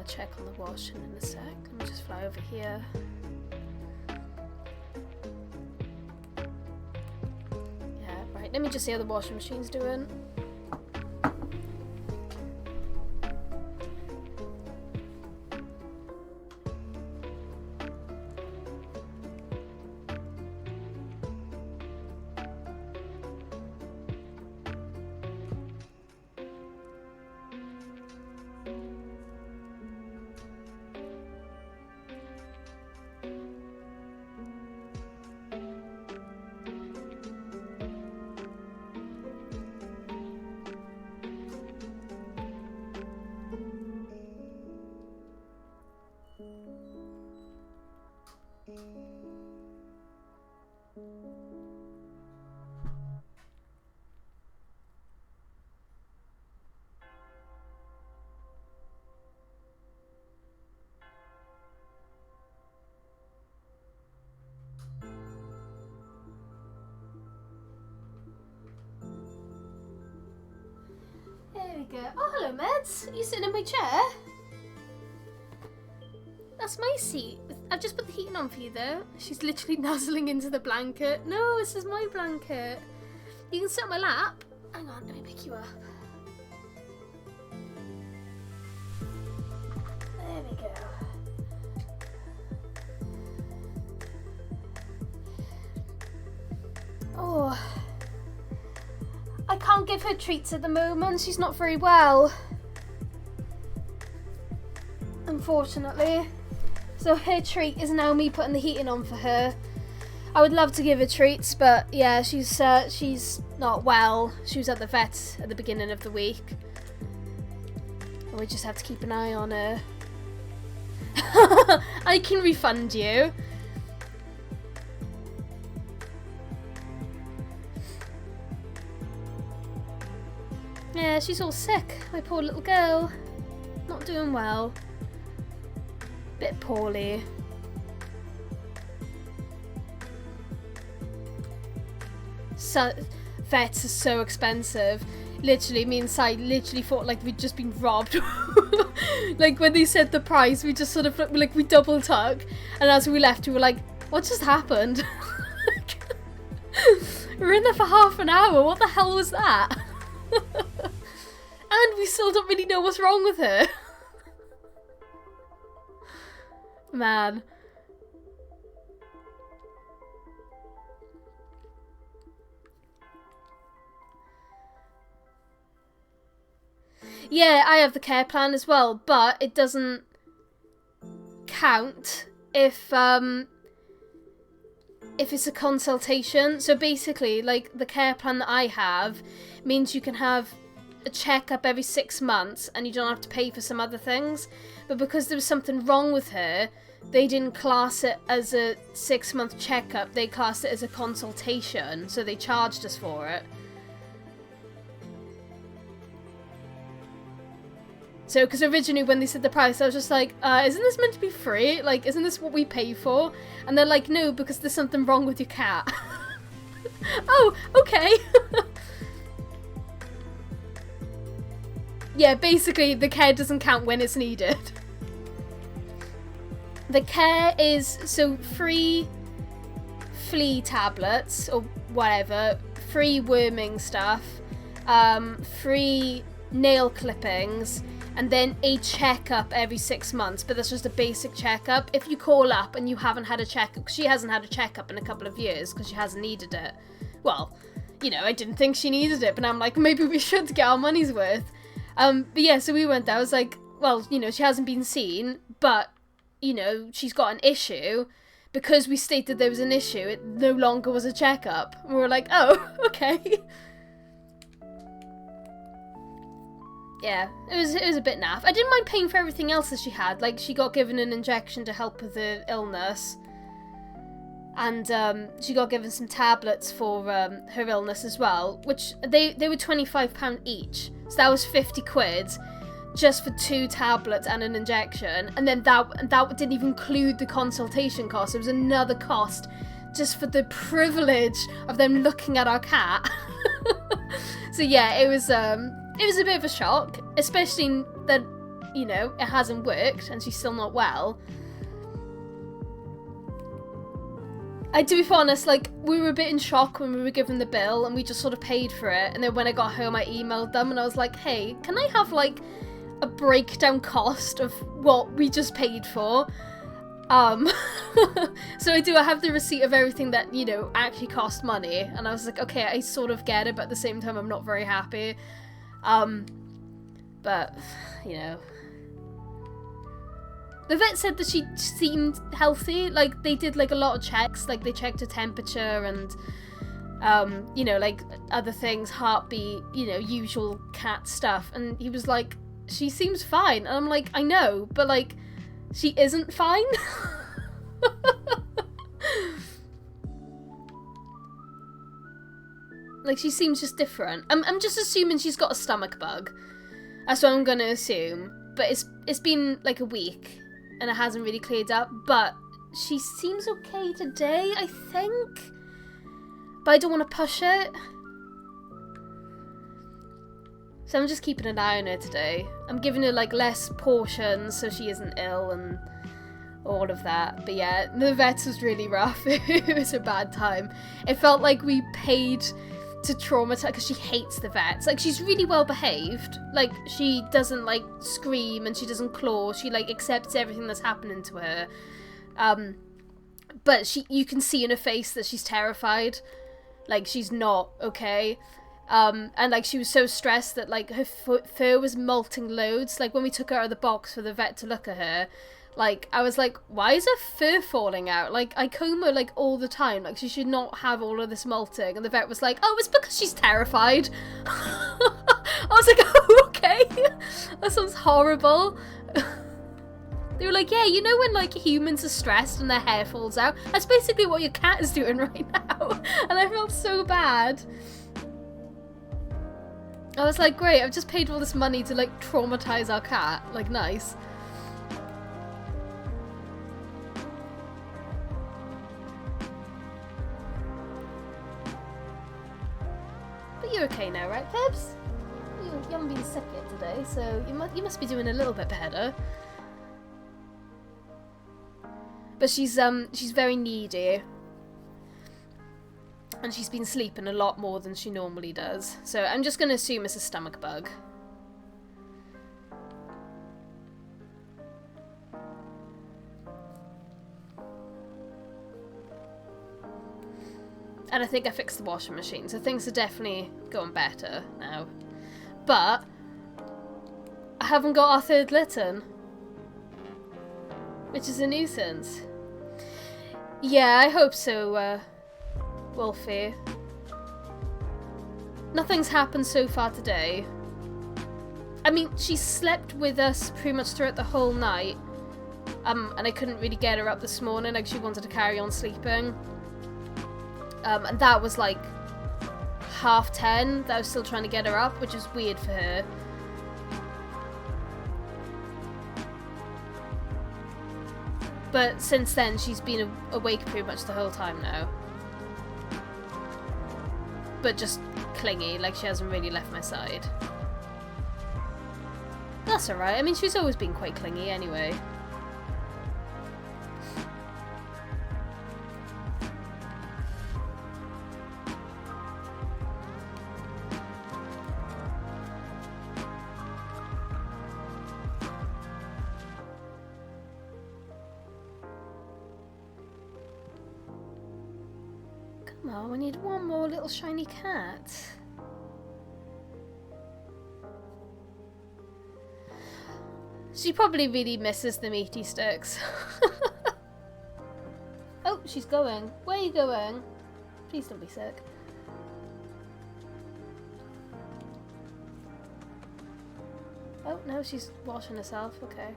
Check on the washing in a sec. Let me just fly over here. Yeah, right. Let me just see how the washing machine's doing. There we go. Oh, hello, Meds. Are you sitting in my chair? That's my seat. I've just put the heating on for you, though. She's literally nuzzling into the blanket. No, this is my blanket. You can sit on my lap. Hang on, let me pick you up. There we go. Oh. I can't give her treats at the moment. She's not very well. Unfortunately. So her treat is now me putting the heating on for her. I would love to give her treats, but yeah, she's not well. She was at the vet at the beginning of the week. And we just have to keep an eye on her. I can refund you. Yeah, she's all sick. My poor little girl. Not doing well. Bit poorly. So, vets are so expensive. Literally, me and Sai literally thought like we'd just been robbed. Like when they said the price, we just sort of like we double took, and as we left, we were like, "What just happened?" We were in there for half an hour. What the hell was that? And we still don't really know what's wrong with her. Man. Yeah, I have the care plan as well, but it doesn't count if it's a consultation. So basically, like, the care plan that I have means you can have a checkup every 6 months and you don't have to pay for some other things. But because there was something wrong with her, they didn't class it as a 6-month checkup, they classed it as a consultation, so they charged us for it. So, because originally when they said the price, I was just like, isn't this meant to be free? Like, isn't this what we pay for? And they're like, no, because there's something wrong with your cat. Oh, okay. Yeah, basically, the care doesn't count when it's needed. The care is, so, free flea tablets, or whatever, free worming stuff, free nail clippings, and then a checkup every 6 months, but that's just a basic checkup. If you call up and you haven't had a checkup, because she hasn't had a checkup in a couple of years because she hasn't needed it. Well, you know, I didn't think she needed it, but I'm like, maybe we should get our money's worth. But yeah, so we went there. I was like, well, you know, she hasn't been seen, but, you know, she's got an issue. Because we stated there was an issue, it no longer was a checkup. And we were like, oh, okay. Yeah, it was a bit naff. I didn't mind paying for everything else that she had. Like, she got given an injection to help with the illness. And she got given some tablets for her illness as well. Which, they were £25 each. So that was 50 quid just for 2 tablets and an injection. And then that didn't even include the consultation cost. It was another cost just for the privilege of them looking at our cat. So yeah, it was a bit of a shock, especially that, you know, it hasn't worked and she's still not well. To be honest, like, we were a bit in shock when we were given the bill and we just sort of paid for it. And then when I got home, I emailed them and I was like, hey, can I have, like, a breakdown cost of what we just paid for? So I have the receipt of everything that, you know, actually cost money. And I was like, okay, I sort of get it, but at the same time, I'm not very happy. But, you know. The vet said that she seemed healthy. Like, they did, like, a lot of checks. Like, they checked her temperature and, you know, like, other things, heartbeat, you know, usual cat stuff. And he was like, she seems fine. And I'm like, I know, but, like, she isn't fine. Like, she seems just different. I'm just assuming she's got a stomach bug. That's what I'm gonna assume. But it's been like a week and it hasn't really cleared up. But she seems okay today, I think. But I don't want to push it. So I'm just keeping an eye on her today. I'm giving her, like, less portions so she isn't ill and all of that. But yeah, the vets was really rough. It was a bad time. It felt like we paid to traumatize, because she hates the vets. Like, she's really well behaved. Like, she doesn't, like, scream and she doesn't claw. She, like, accepts everything that's happening to her. But you can see in her face that she's terrified. Like, she's not okay. And, like, she was so stressed that, like, her fur was molting loads. Like, when we took her out of the box for the vet to look at her, like, I was like, why is her fur falling out? Like, I comb her, like, all the time. Like, she should not have all of this molting. And the vet was like, oh, it's because she's terrified. I was like, oh, okay. That sounds horrible. They were like, yeah, you know when, like, humans are stressed and their hair falls out? That's basically what your cat is doing right now. And I felt so bad. I was like, great, I've just paid all this money to, like, traumatize our cat. Like, nice. But you're okay now, right, Pebs? You haven't been sick yet today, so you must be doing a little bit better. But she's very needy. And she's been sleeping a lot more than she normally does. So I'm just going to assume it's a stomach bug. And I think I fixed the washing machine, so things are definitely going better now. But haven't got our third Litten. Which is a nuisance. Yeah, I hope so, Wolfie. Nothing's happened so far today. I mean, she slept with us pretty much throughout the whole night. And I couldn't really get her up this morning, like she wanted to carry on sleeping. And that was like 10:30 that I was still trying to get her up, which is weird for her. But since then, she's been awake pretty much the whole time now. But just clingy, like she hasn't really left my side. That's alright, I mean she's always been quite clingy anyway. Come on, we need one more little shiny cat. She probably really misses the meaty sticks. Oh, she's going. Where are you going? Please don't be sick. Oh, no, she's washing herself. Okay.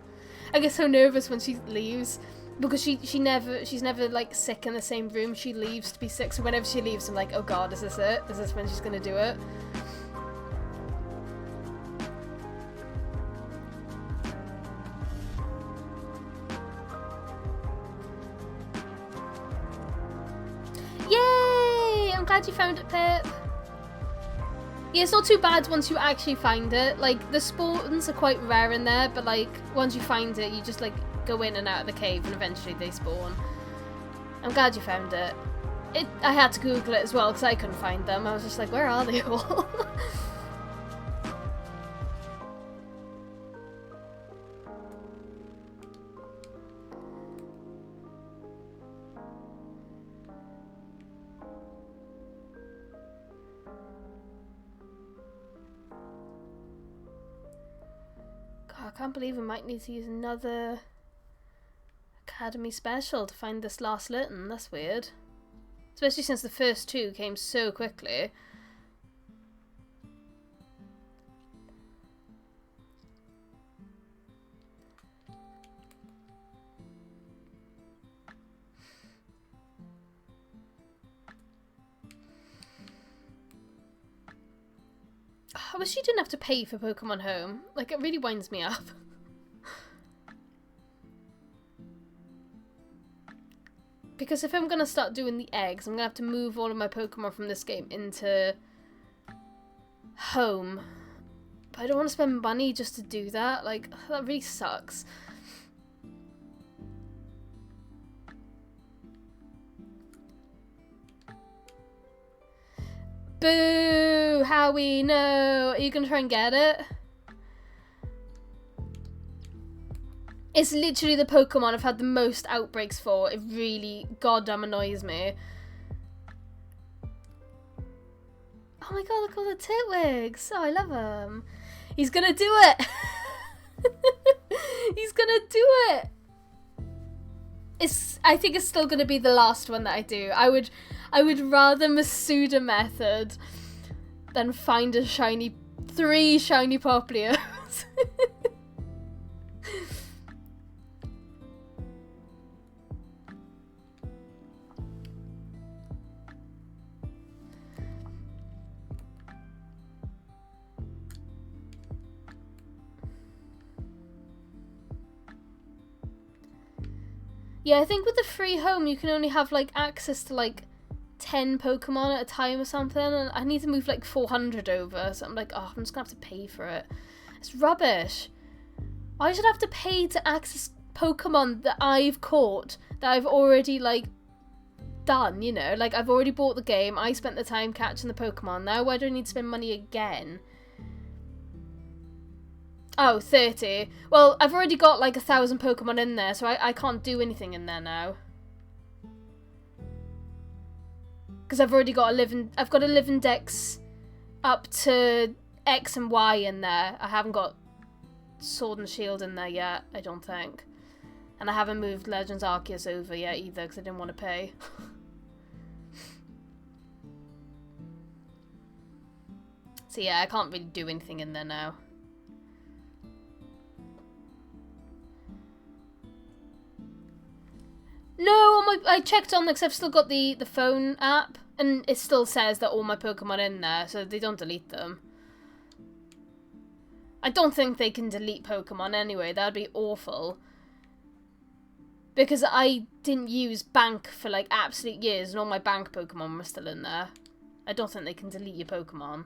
I get so nervous when she leaves. Because she's never like sick in the same room. She leaves to be sick. So whenever she leaves, I'm like, oh god, is this it? Is this when she's gonna do it? Yay! I'm glad you found it, Pip. Yeah, it's not too bad once you actually find it. Like, the spawns are quite rare in there, but like, once you find it, you just like go in and out of the cave and eventually they spawn. I'm glad you found it. I had to Google it as well because I couldn't find them. I was just like, where are they all? God, I can't believe we might need to use another Academy special to find this last Litten. That's weird. Especially since the first two came so quickly. I wish you didn't have to pay for Pokemon Home. Like, it really winds me up. Because if I'm going to start doing the eggs, I'm going to have to move all of my Pokemon from this game into Home. But I don't want to spend money just to do that. Like, that really sucks. Boo! Howie, no! Are you going to try and get it? It's literally the Pokemon I've had the most outbreaks for. It really goddamn annoys me. Oh my god, look at all the Titwigs. Oh, I love him. He's gonna do it! He's gonna do it! I think it's still gonna be the last one that I do. I would rather Masuda method than find a 3 shiny Poplios. Yeah, I think with the free home you can only have like access to like 10 Pokemon at a time or something, and I need to move like 400 over, so I'm like, oh, I'm just gonna have to pay for it. It's rubbish. I should have to pay to access Pokemon that I've caught, that I've already like done, you know? Like, I've already bought the game, I spent the time catching the Pokemon, now why do I need to spend money again? Oh, 30. Well, I've already got like 1,000 Pokemon in there, so I can't do anything in there now. Because I've already got I've got a Living Dex up to X and Y in there. I haven't got Sword and Shield in there yet, I don't think. And I haven't moved Legends Arceus over yet either, because I didn't want to pay. So yeah, I can't really do anything in there now. No, I checked on because I've still got the phone app, and it still says that all my Pokemon are in there, so they don't delete them. I don't think they can delete Pokemon anyway, that'd be awful. Because I didn't use Bank for like absolute years, and all my Bank Pokemon were still in there. I don't think they can delete your Pokemon.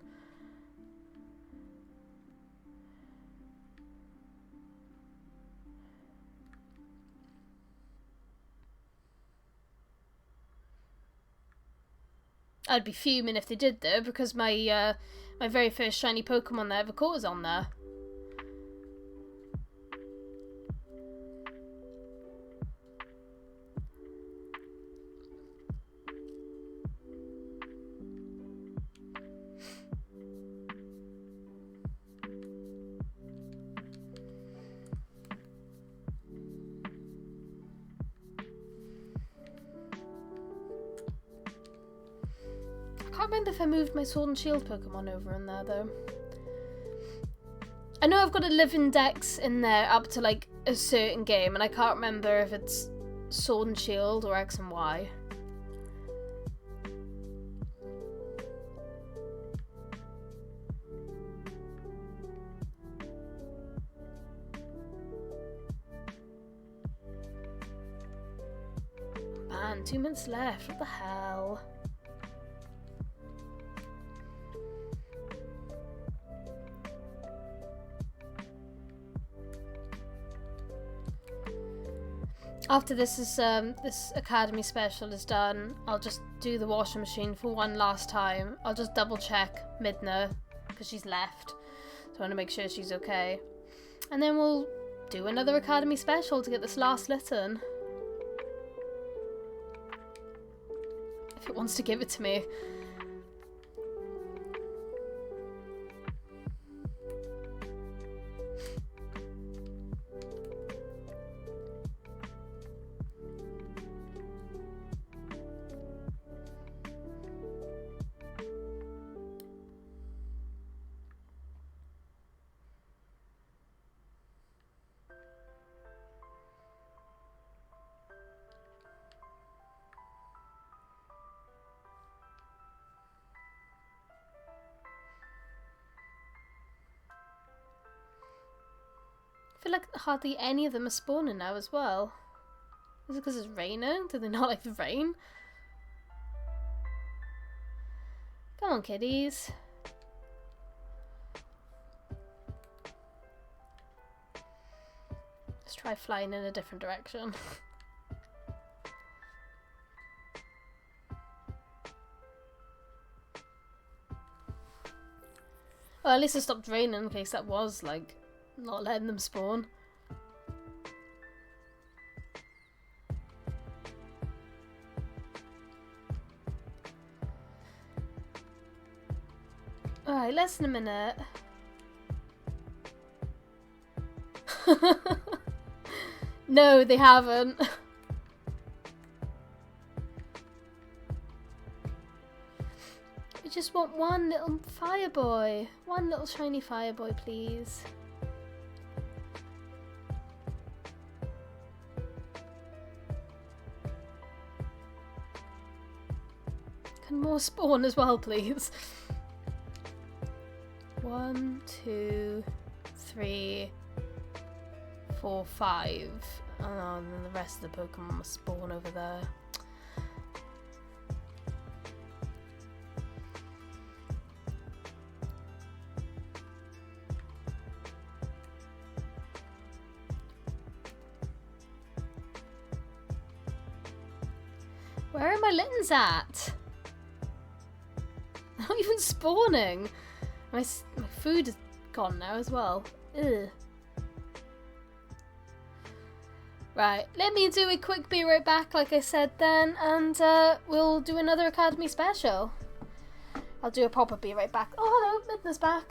I'd be fuming if they did though, because my my very first shiny Pokemon that I ever caught was on there. I can't remember if I moved my Sword and Shield Pokemon over in there though. I know I've got a living dex in there up to like a certain game, and I can't remember if it's Sword and Shield or X and Y. Man, 2 minutes left, what the hell? After this Academy special is done, I'll just do the washing machine for one last time. I'll just double check Midna, because she's left. So I want to make sure she's okay. And then we'll do another Academy special to get this last Litten. If it wants to give it to me. I feel like hardly any of them are spawning now as well. Is it because it's raining? Do they not like the rain? Come on, kiddies. Let's try flying in a different direction. Well, at least it stopped raining in case that was like not letting them spawn. Alright, less than a minute. No, they haven't. I just want one little fire boy. One little shiny fire boy, please. Can more spawn as well, please? 1, 2, 3, 4, 5. Oh, and then the rest of the Pokemon must spawn over there. Where are my Littens at? They're not even spawning. My food is gone now as well. Ugh. Right, let me do a quick be right back like I said then, and we'll do another Academy special. I'll do a proper be right back. Oh hello, Midna's back.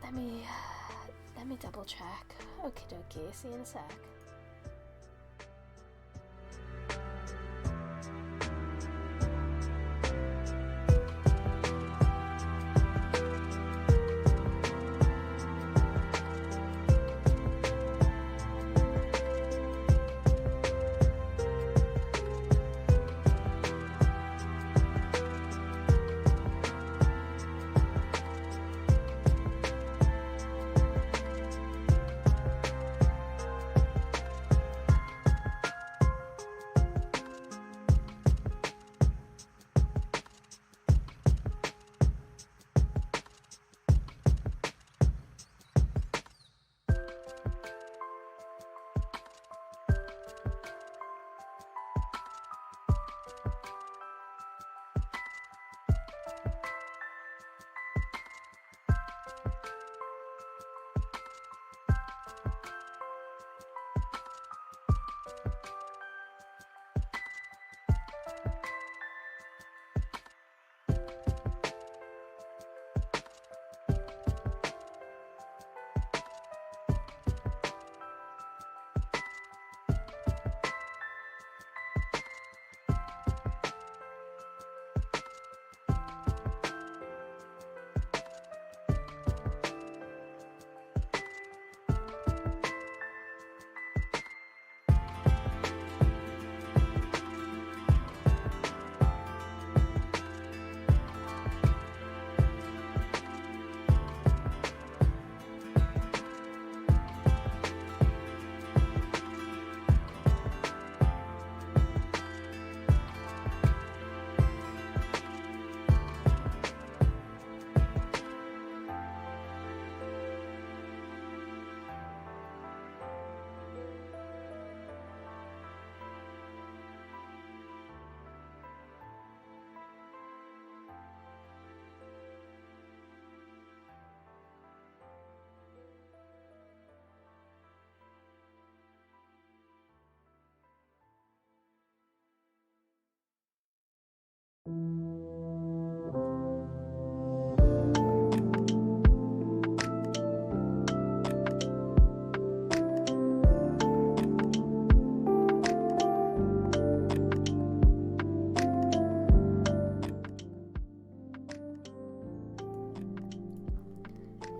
Let Let me double check. Okie dokie, see you in a sec.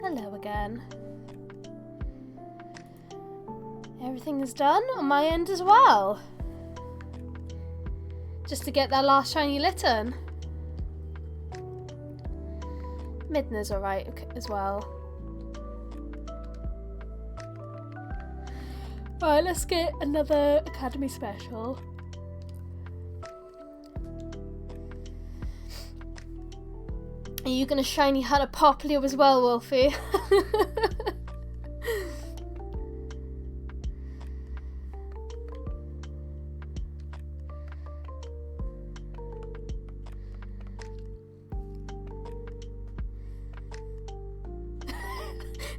Hello again. Everything is done on my end as well. Just to get that last shiny Litten. Midna's alright as well. Right, let's get another Academy Special. Are you going to shiny hunt a Popplio as well, Wolfie?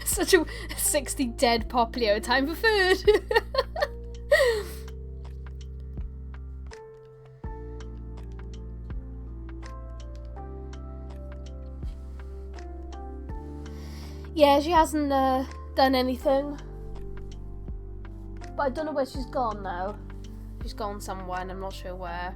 Such a 60 dead Popplio, time for food. Yeah, she hasn't done anything. But I don't know where she's gone now. She's gone somewhere and I'm not sure where.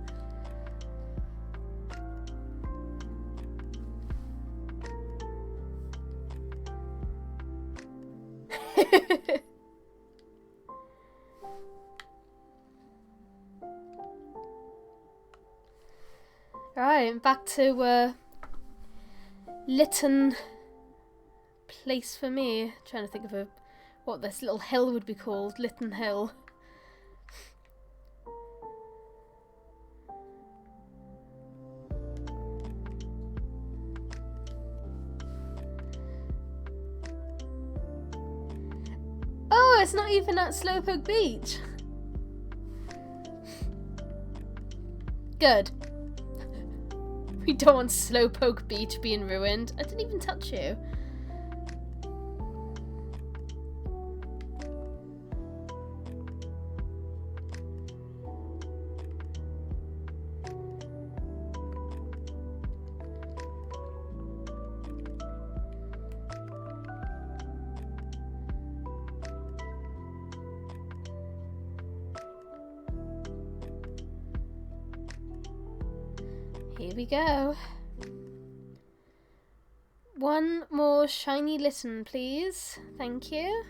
Right, back to Litten place for me. Trying to think of what this little hill would be called. Litten Hill. Oh, it's not even at Slowpoke Beach. Good. We don't want Slowpoke Beach being ruined. I didn't even touch you. Here we go. One more shiny Litten, please. Thank you.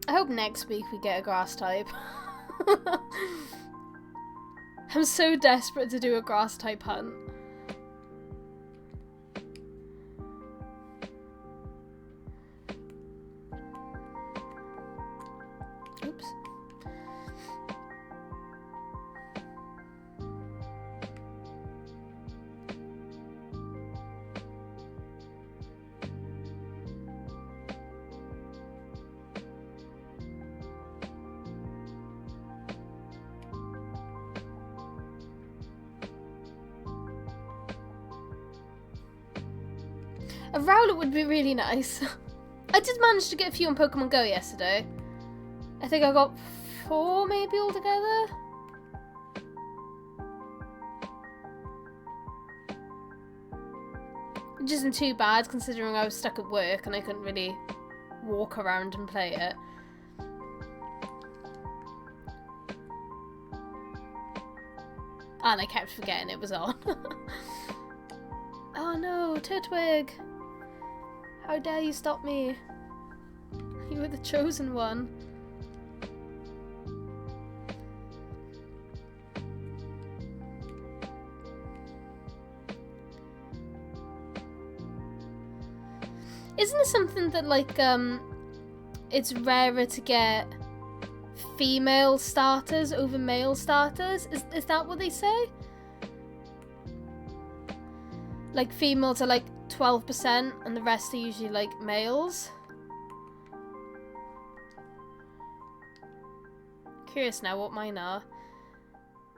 I hope next week we get a grass type. I'm so desperate to do a grass type hunt. Oops. A Rowlet would be really nice. I did manage to get a few on Pokemon Go yesterday. I think I got 4 maybe altogether. Which isn't too bad considering I was stuck at work and I couldn't really walk around and play it. And I kept forgetting it was on. Oh no, Turtwig! How dare you stop me? You were the chosen one. Isn't it something that, like, it's rarer to get female starters over male starters? Is that what they say? Like, females are like 12% and the rest are usually like males. Curious now what mine are.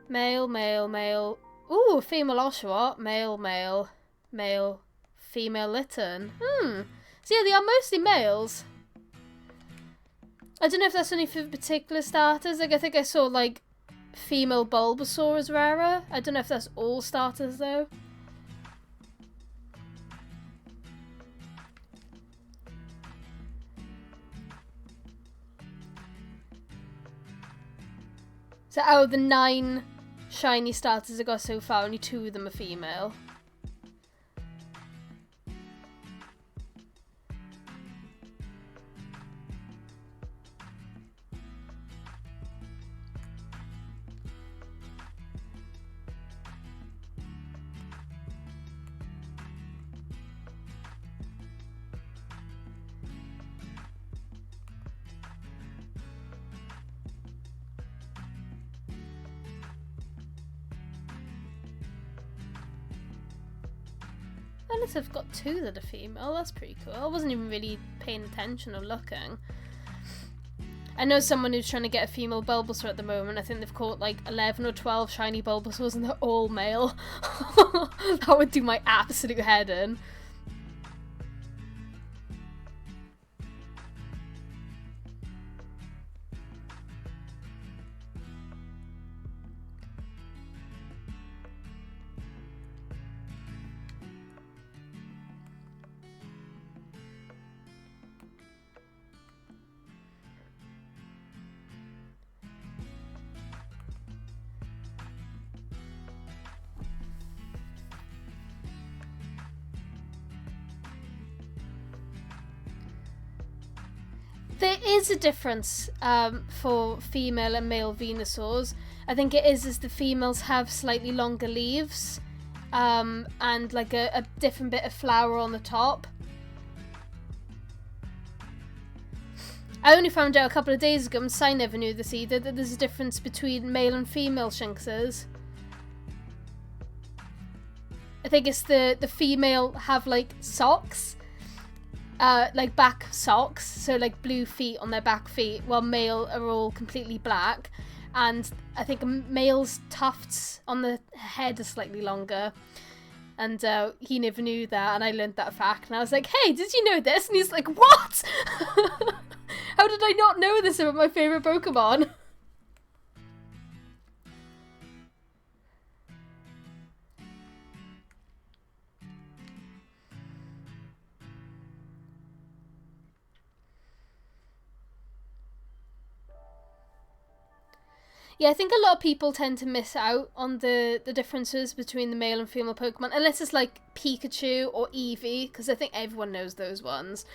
Male, male, male. Ooh, female Oshawott. Male, male, male, female Litten. So yeah, they are mostly males. I don't know if that's only for particular starters. Like, I think I saw like female Bulbasaur is rarer. I don't know if that's all starters though. So out of the 9 shiny starters I got so far, only 2 of them are female. Unless I've got 2 that are female, that's pretty cool. I wasn't even really paying attention or looking. I know someone who's trying to get a female Bulbasaur at the moment. I think they've caught like 11 or 12 shiny Bulbasaurs and they're all male. That would do my absolute head in. There is a difference for female and male Venusaurs. I think it is the females have slightly longer leaves and like a different bit of flower on the top. I only found out a couple of days ago, and I never knew this either, that there's a difference between male and female Shinxes. I think it's the female have like socks. Like back socks, so like blue feet on their back feet, while male are all completely black. And I think male's tufts on the head are slightly longer. And he never knew that, and I learned that fact. And I was like, hey, did you know this? And he's like, what? How did I not know this about my favourite Pokemon? Yeah, I think a lot of people tend to miss out on the differences between the male and female Pokemon, unless it's like Pikachu or Eevee, because I think everyone knows those ones.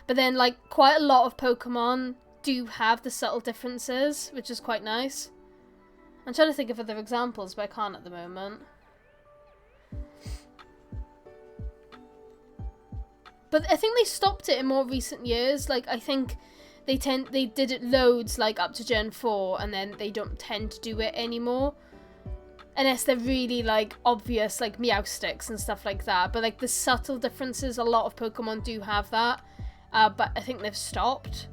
But then, like, quite a lot of Pokemon do have the subtle differences, which is quite nice. I'm trying to think of other examples, but I can't at the moment. But I think they stopped it in more recent years. Like, I think they did it loads, like, up to Gen 4, and then they don't tend to do it anymore. Unless they're really, like, obvious, like, Meowstics and stuff like that. But, like, the subtle differences, a lot of Pokemon do have that. But I think they've stopped.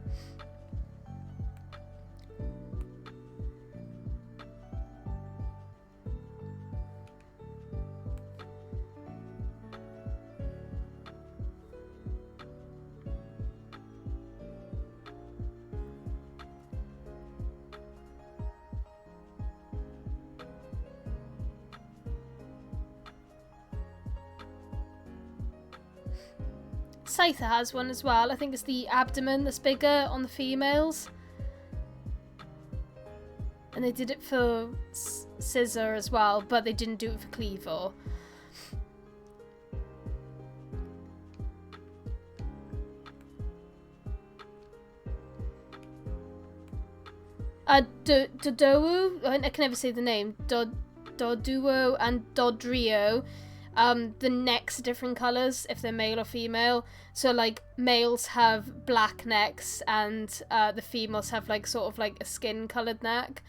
Scyther has one as well. I think it's the abdomen that's bigger on the females. And they did it for Scizor as well, but they didn't do it for Cleavor. Doduo, I can never say the name. Doduo and Dodrio. The necks are different colours if they're male or female. So, like, males have black necks and the females have, like, sort of like a skin coloured neck.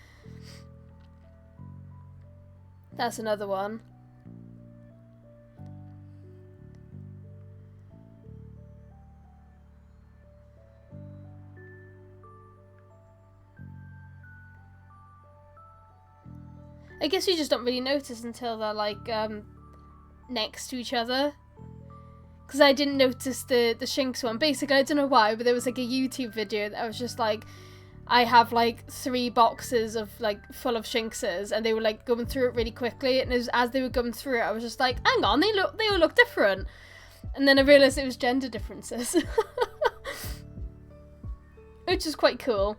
That's another one. I guess you just don't really notice until they're, like, next to each other. Because I didn't notice the Shinx one. Basically, I don't know why, but there was, like, a YouTube video that I was just like, I have, like, 3 boxes of, like, full of Shinxes, and they were, like, going through it really quickly, and as they were going through it, I was just like, hang on, they all look different. And then I realised it was gender differences. Which is quite cool.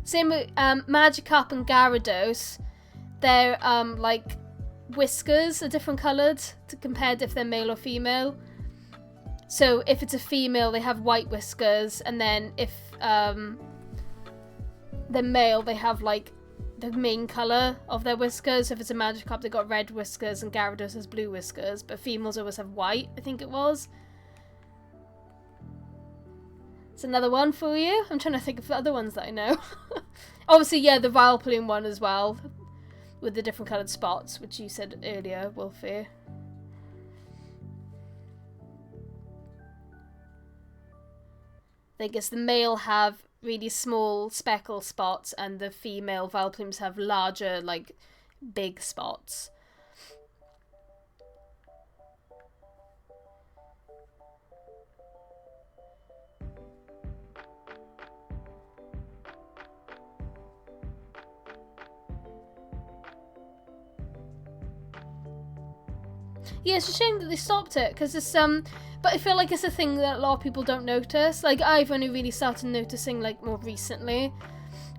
Same with Magikarp and Gyarados. Their like whiskers are different coloured compared if they're male or female. So if it's a female, they have white whiskers, and then if they're male, they have like the main colour of their whiskers. So if it's a Magikarp, they've got red whiskers, and Gyarados has blue whiskers. But females always have white, I think it was. It's another one for you. I'm trying to think of the other ones that I know. Obviously, yeah, the Vileplume one as well, with the different coloured spots, which you said earlier, Wolfie. I guess the male have really small speckle spots, and the female Vileplumes have larger, like, big spots. Yeah, it's a shame that they stopped it, because it's, but I feel like it's a thing that a lot of people don't notice. Like, I've only really started noticing, like, more recently,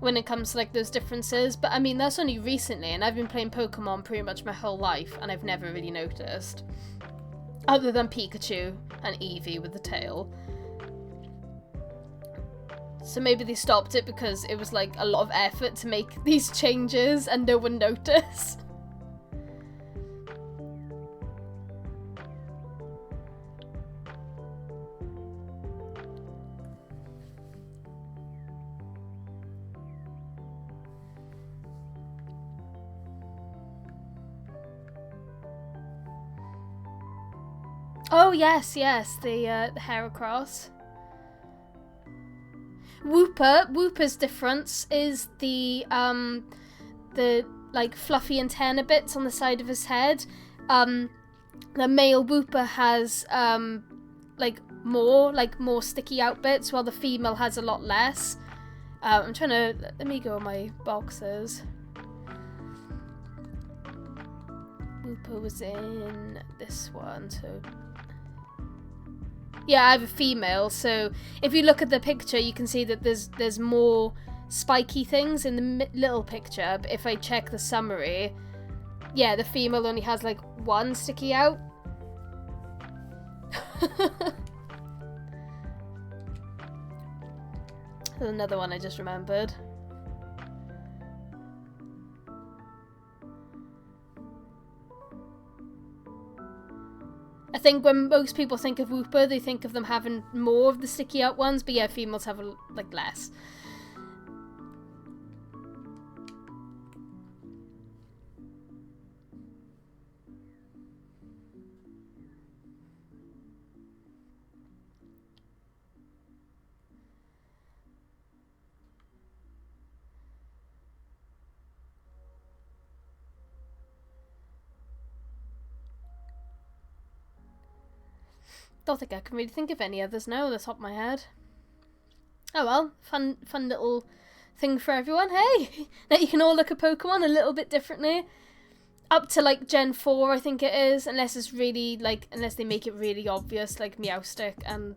when it comes to, like, those differences. But, I mean, that's only recently, and I've been playing Pokemon pretty much my whole life, and I've never really noticed. Other than Pikachu and Eevee with the tail. So maybe they stopped it because it was, like, a lot of effort to make these changes, and no one noticed. Oh yes, the Heracross. Wooper's difference is the like fluffy antenna bits on the side of his head. The male Wooper has like more sticky out bits, while the female has a lot less. I'm trying to let me go on my boxes. Wooper was in this one, so Yeah, I have a female, so if you look at the picture, you can see that there's more spiky things in the little picture, but if I check the summary, yeah, the female only has like one sticky out. There's another one I just remembered. I think when most people think of Whooper, they think of them having more of the sticky out ones, but yeah, females have like less. Don't think I can really think of any others now on the top of my head. Oh well, fun little thing for everyone. Hey, now you can all look at Pokemon a little bit differently. Up to like Gen 4, I think it is, unless it's really like, unless they make it really obvious, like Meowstic and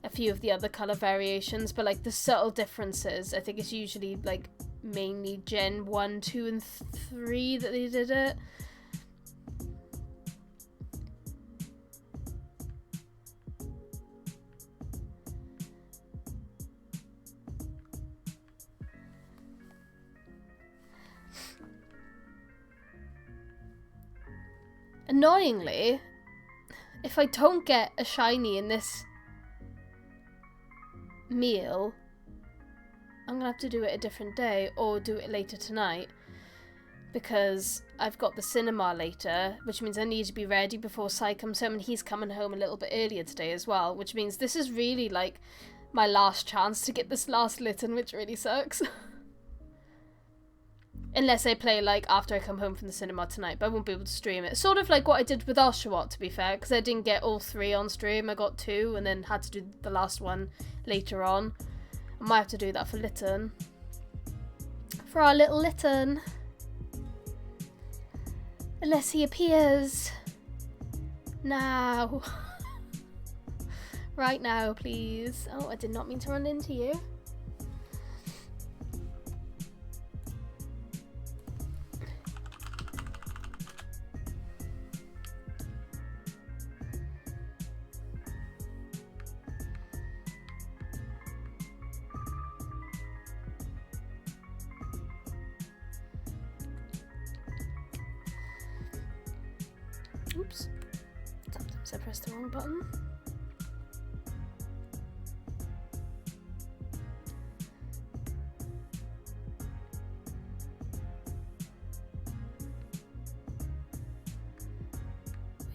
a few of the other colour variations. But like the subtle differences, I think it's usually like mainly Gen 1, 2 and 3 that they did it. Annoyingly, if I don't get a shiny in this meal, I'm gonna have to do it a different day or do it later tonight, because I've got the cinema later, which means I need to be ready before Sai comes home, and he's coming home a little bit earlier today as well, which means this is really like my last chance to get this last Litten, which really sucks. Unless I play, like, after I come home from the cinema tonight, but I won't be able to stream it. Sort of like what I did with Oshawott, to be fair, because I didn't get all 3 on stream. I got 2, and then had to do the last one later on. I might have to do that for Litten. For our little Litten. Unless he appears. Now. Right now, please. Oh, I did not mean to run into you. Oops. Sometimes I pressed the wrong button.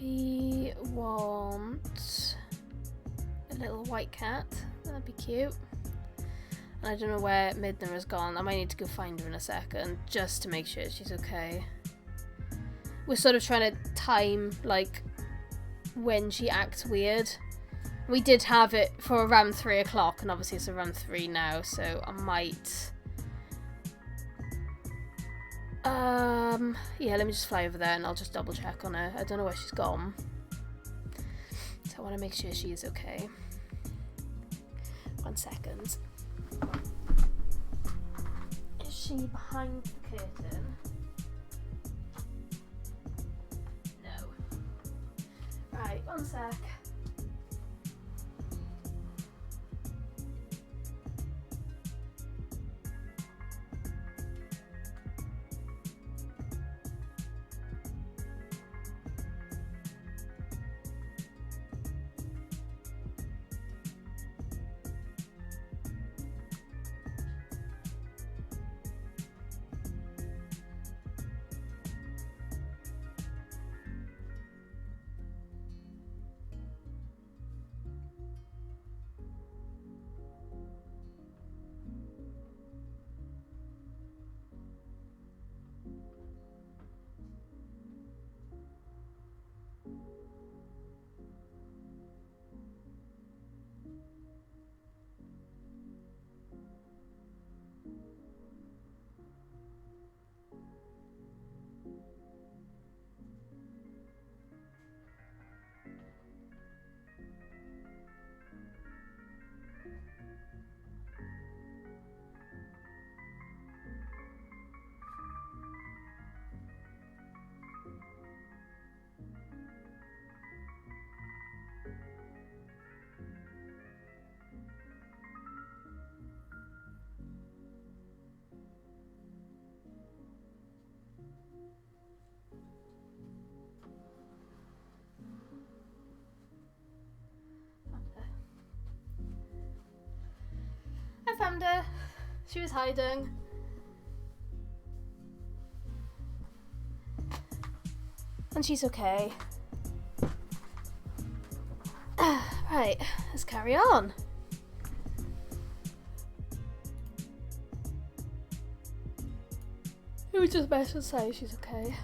We want a little white cat. That'd be cute. And I don't know where Midna has gone. I might need to go find her in a second just to make sure she's okay. We're sort of trying to time, like, when she acts weird. We did have it for around 3 o'clock, and obviously it's around 3 now, so I might... yeah, let me just fly over there and I'll just double check on her. I don't know where she's gone. So I want to make sure she is okay. 1 second. Is she behind the curtain? Right, 1 sec. found her. She was hiding. And she's okay. Right, let's carry on. We just best to say she's okay.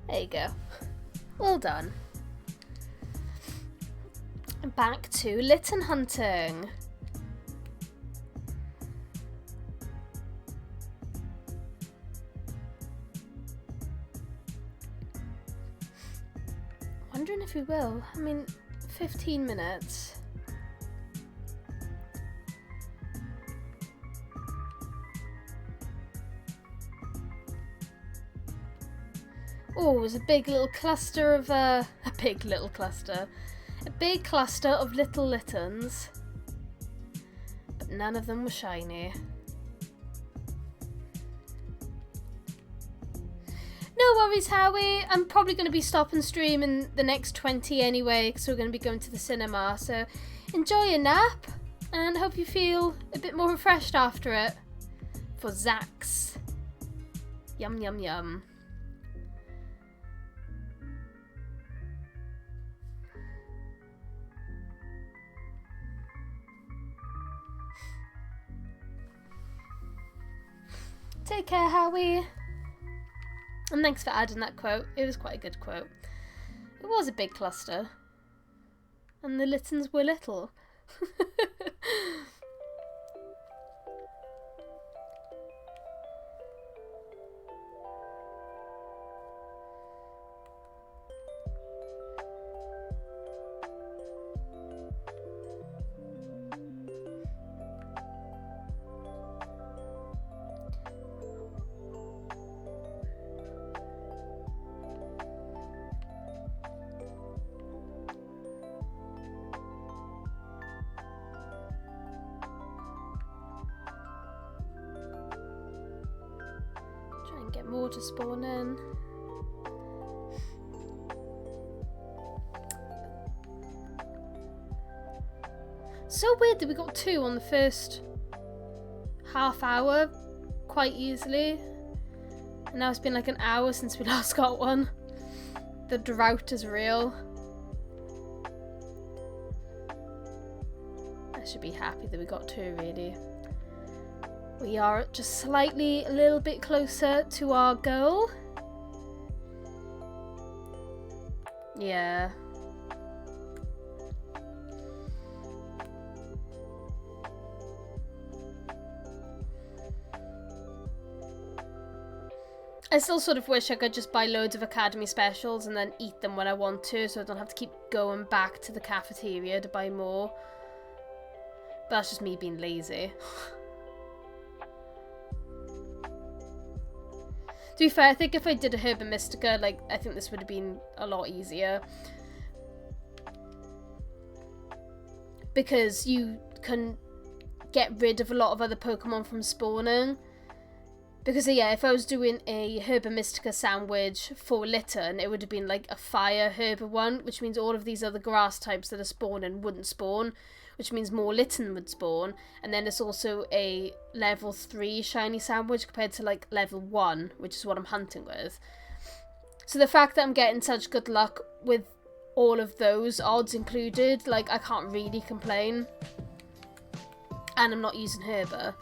There you go. All done. Back to Litten hunting. Wondering if we will. I mean, 15 minutes. Oh, it was a big little cluster of, a big cluster of little Littens. But none of them were shiny. No worries, Howie. I'm probably going to be stopping stream in the next 20 anyway, because we're going to be going to the cinema. So enjoy your nap, and hope you feel a bit more refreshed after it. For Zax. Yum, yum, yum. Take care, Howie. And thanks for adding that quote. It was quite a good quote. It was a big cluster. And the Littens were little. Get more to spawn in. So weird that we got 2 on the first half hour quite easily. And now it's been like an hour since we last got one. The drought is real. I should be happy that we got 2 really. We are just slightly a little bit closer to our goal. Yeah. I still sort of wish I could just buy loads of Academy specials and then eat them when I want to, so I don't have to keep going back to the cafeteria to buy more. But that's just me being lazy. To be fair, I think if I did a Herba Mystica, like, I think this would have been a lot easier. Because you can get rid of a lot of other Pokemon from spawning. Because, yeah, if I was doing a Herba Mystica sandwich for Litten, it would have been like a fire Herba one, which means all of these other grass types that are spawning wouldn't spawn, which means more Litten would spawn. And then it's also a level 3 shiny sandwich compared to like level 1, which is what I'm hunting with. So the fact that I'm getting such good luck with all of those odds included, like, I can't really complain. And I'm not using Herba.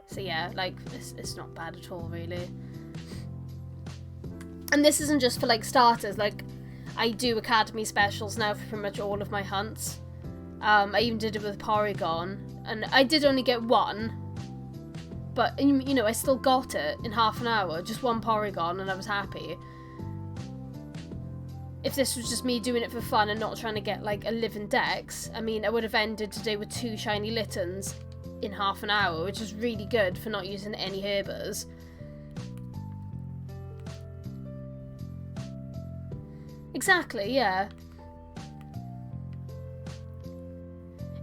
So yeah, like, it's not bad at all, really. And this isn't just for, like, starters. Like, I do Academy specials now for pretty much all of my hunts. I even did it with Porygon. And I did only get 1. But, you know, I still got it in half an hour, just one Porygon, and I was happy. If this was just me doing it for fun and not trying to get, like, a living dex, I mean, I would have ended today with 2 shiny Littens in half an hour, which is really good for not using any Herbers. Exactly, yeah.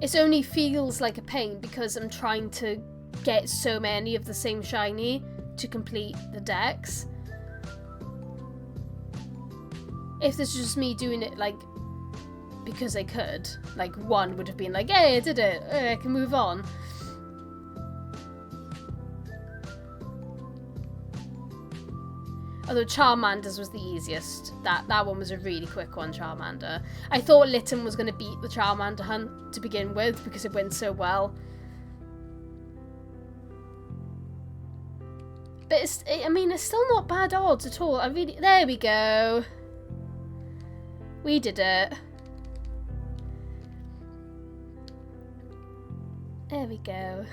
It only feels like a pain because I'm trying to get so many of the same shiny to complete the dex. If this was just me doing it, like, because I could, like, one would have been like, hey, I did it, I can move on. Although Charmander's was the easiest. That one was a really quick one, Charmander. I thought Litten was going to beat the Charmander hunt to begin with because it went so well. But it's still not bad odds at all. There we go. We did it. There we go.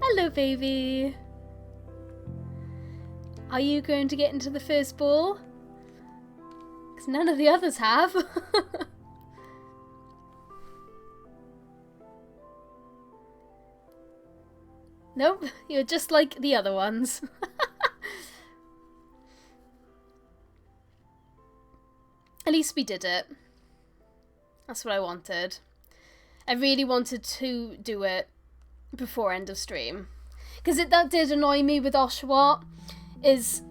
Hello, baby. Are you going to get into the first ball? Because none of the others have. Nope, you're just like the other ones. At least we did it. That's what I wanted. I really wanted to do it before end of stream. Because that did annoy me with Oshawott. Is,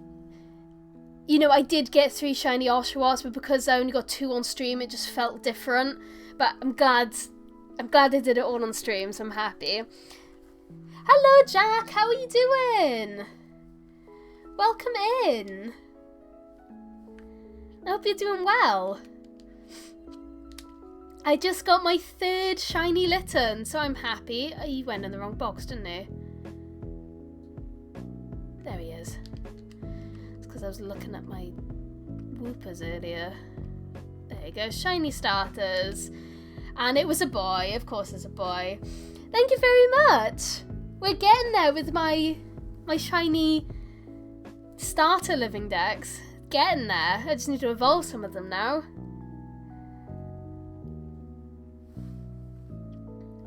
you know, I did get 3 shiny Oshawotts, but because I only got 2 on stream, it just felt different. But I'm glad I did it all on stream, so I'm happy. Hello, Jack. How are you doing? Welcome in. I hope you're doing well. I just got my 3rd shiny Litten, so I'm happy. Oh, he went in the wrong box, didn't he? There he is. It's because I was looking at my Whoopers earlier. There you go, shiny starters. And it was a boy, of course it's a boy. Thank you very much. We're getting there with my shiny starter living decks. Getting there. I just need to evolve some of them now.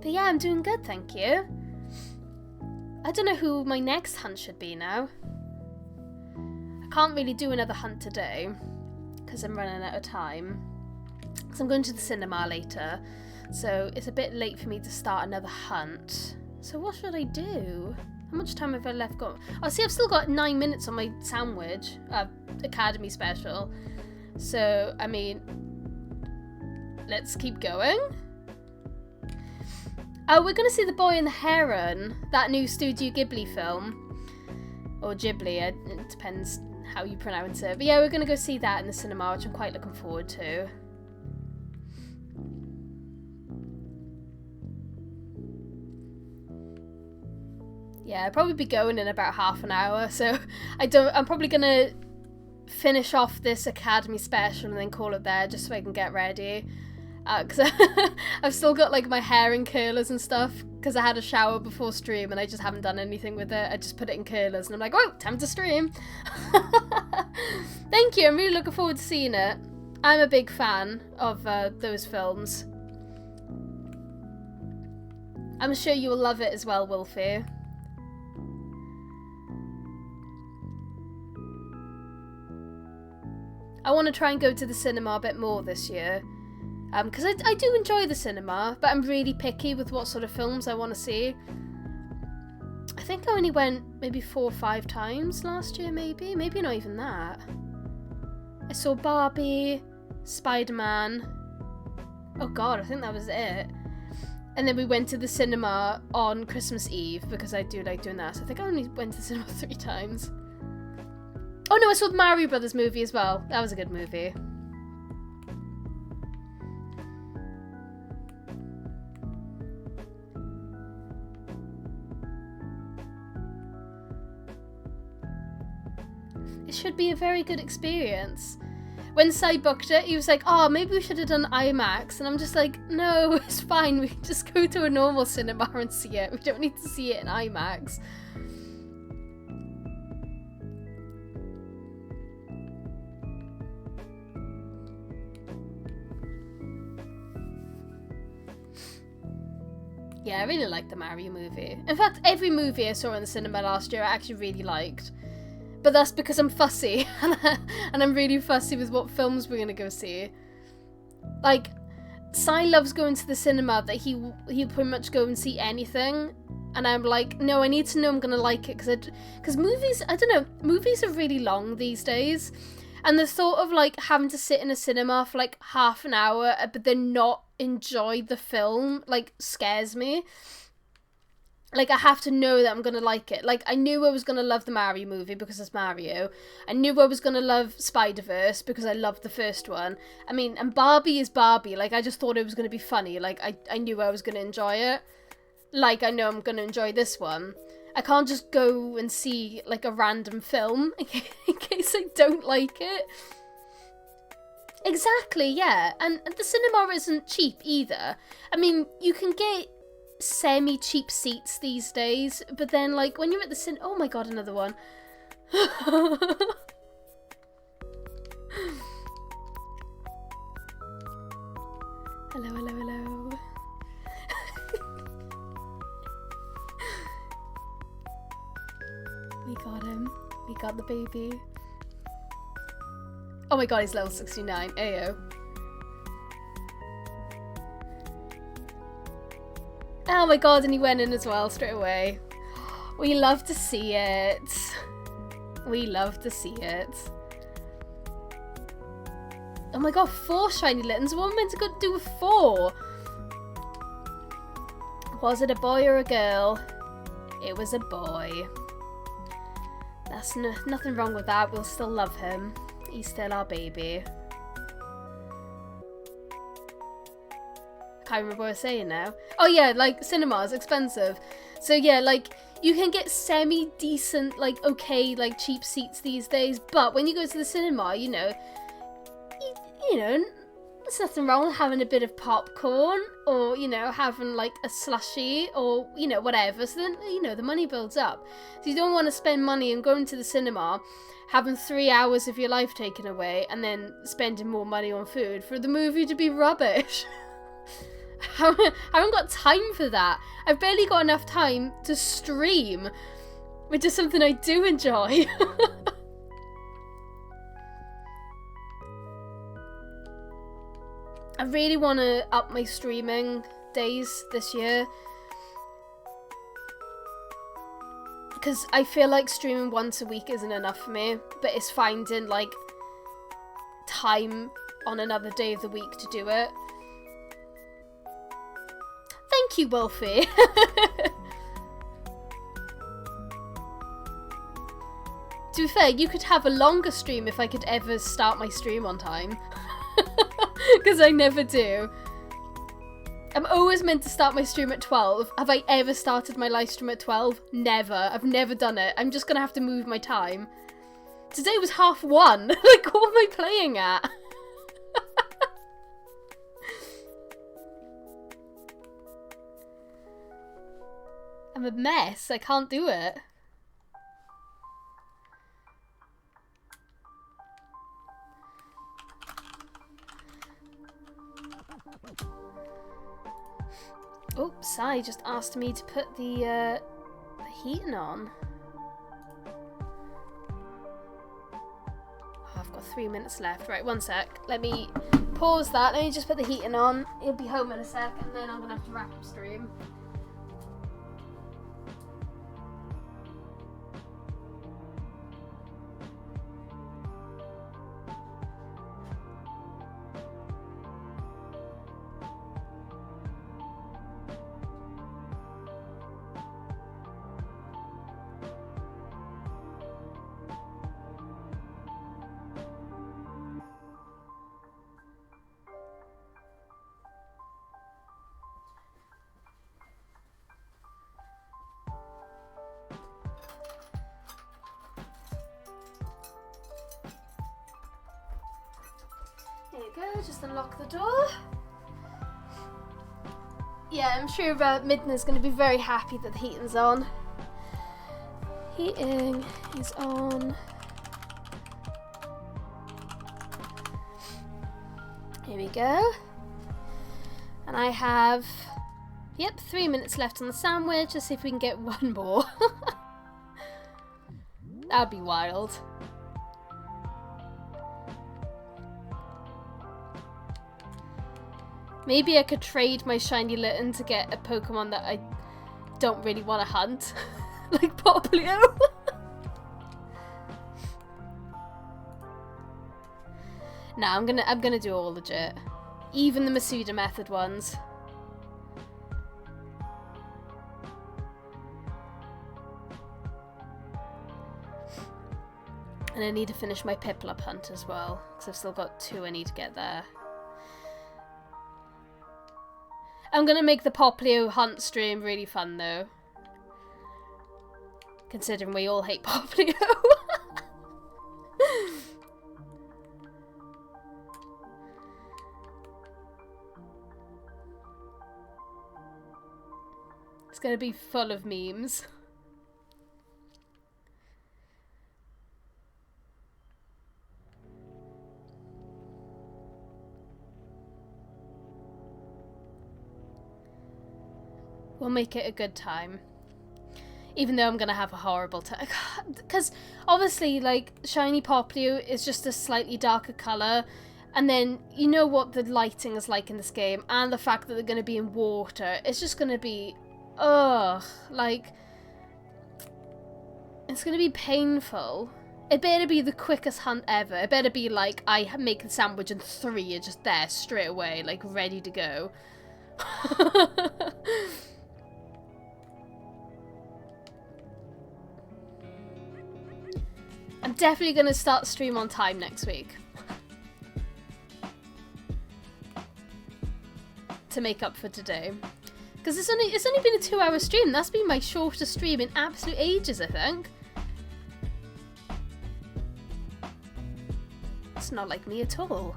But yeah, I'm doing good, thank you. I don't know who my next hunt should be now. I can't really do another hunt today because I'm running out of time. Because I'm going to the cinema later. So it's a bit late for me to start another hunt. So what should I do? How much time have I left got? Oh, see, I've still got 9 minutes on my sandwich, Academy special. So, I mean, let's keep going. Oh, we're going to see The Boy and the Heron, that new Studio Ghibli film. Or Ghibli, it depends how you pronounce it. But yeah, we're going to go see that in the cinema, which I'm quite looking forward to. Yeah, I'll probably be going in about half an hour, so I'm probably gonna finish off this Academy special and then call it there just so I can get ready. Because I've still got like my hair in curlers and stuff because I had a shower before stream and I just haven't done anything with it. I just put it in curlers and I'm like, oh, time to stream. Thank you, I'm really looking forward to seeing it. I'm a big fan of those films. I'm sure you will love it as well, Wolfie. I want to try and go to the cinema a bit more this year. Because I do enjoy the cinema, but I'm really picky with what sort of films I want to see. I think I only went maybe 4 or 5 times last year, maybe not even that. I saw Barbie, Spider-Man. Oh god, I think that was it. And then we went to the cinema on Christmas Eve, because I do like doing that. So I think I only went to the cinema 3 times. Oh no, I saw the Mario Brothers movie as well. That was a good movie. It should be a very good experience. when Si booked it, he was like, oh, maybe we should have done IMAX. And I'm just like, no, it's fine. We can just go to a normal cinema and see it. We don't need to see it in IMAX. Yeah, I really liked the Mario movie. In fact, every movie I saw in the cinema last year I actually really liked. But that's because I'm fussy. And I'm really fussy with what films we're going to go see. Like, Si loves going to the cinema that he'll pretty much go and see anything. And I'm like, no, I need to know I'm going to like it. Because movies, I don't know, movies are really long these days. And the thought of, like, having to sit in a cinema for, like, half an hour, but then not enjoy the film, like, scares me. Like, I have to know that I'm going to like it. Like, I knew I was going to love the Mario movie because it's Mario. I knew I was going to love Spider-Verse because I loved the first one. I mean, and Barbie is Barbie. Like, I just thought it was going to be funny. Like, I knew I was going to enjoy it. Like, I know I'm going to enjoy this one. I can't just go and see, like, a random film in case I don't like it. Exactly, yeah. And the cinema isn't cheap either. I mean, you can get semi-cheap seats these days, but then, like, when you're at the oh my god, another one. Hello, hello, hello. We got him. We got the baby. Oh my god, he's level 69. Ayo. Oh my god, and he went in as well straight away. We love to see it. We love to see it. Oh my god, 4 shiny Littens. What am I meant to go do with 4? Was it a boy or a girl? It was a boy. That's nothing wrong with that. We'll still love him. He's still our baby. Can't remember what I was saying now. Oh yeah, like, cinema's expensive. So yeah, like, you can get semi-decent, like, okay, like, cheap seats these days, but when you go to the cinema, you know, there's nothing wrong with having a bit of popcorn, or, you know, having, like, a slushie, or, you know, whatever. So then, you know, the money builds up. So you don't want to spend money on going to the cinema, having 3 hours of your life taken away, and then spending more money on food for the movie to be rubbish. I haven't got time for that. I've barely got enough time to stream, which is something I do enjoy. I really want to up my streaming days this year, because I feel like streaming once a week isn't enough for me, but it's finding, like, time on another day of the week to do it. Thank you, Wolfie. To be fair, you could have a longer stream if I could ever start my stream on time. Because I never do. I'm always meant to start my stream at 12. Have I ever started my live stream at 12? Never. I've never done it. I'm just gonna have to move my time. Today was 1:30. Like, what am I playing at? I'm a mess. I can't do it. Oops, Sai just asked me to put the heating on. Oh, I've got 3 minutes left. Right, 1 sec. Let me pause that. Let me just put the heating on. He'll be home in a sec, and then I'm gonna have to wrap up stream. go, just unlock the door. Yeah, I'm sure Midna's going to be very happy that the heating's on. Heating is on. Here we go. And I have, yep, 3 minutes left on the sandwich. Let's see if we can get one more. That'd be wild. Maybe I could trade my shiny Litten to get a Pokemon that I don't really want to hunt. Like Poplio. Nah, I'm gonna do all legit. Even the Masuda method ones. And I need to finish my Piplup hunt as well, because I've still got 2 I need to get there. I'm going to make the Poplio hunt stream really fun though. Considering we all hate Poplio. It's going to be full of memes. We'll make it a good time. Even though I'm going to have a horrible time. Because obviously, like, shiny Poplio is just a slightly darker colour. And then, you know what the lighting is like in this game. And the fact that they're going to be in water. It's just going to be... ugh. Like... it's going to be painful. It better be the quickest hunt ever. It better be like, I make the sandwich and 3 are just there straight away. Like, ready to go. I'm definitely going to start stream on time next week. To make up for today. Because it's only been a 2-hour stream. That's been my shortest stream in absolute ages, I think. It's not like me at all.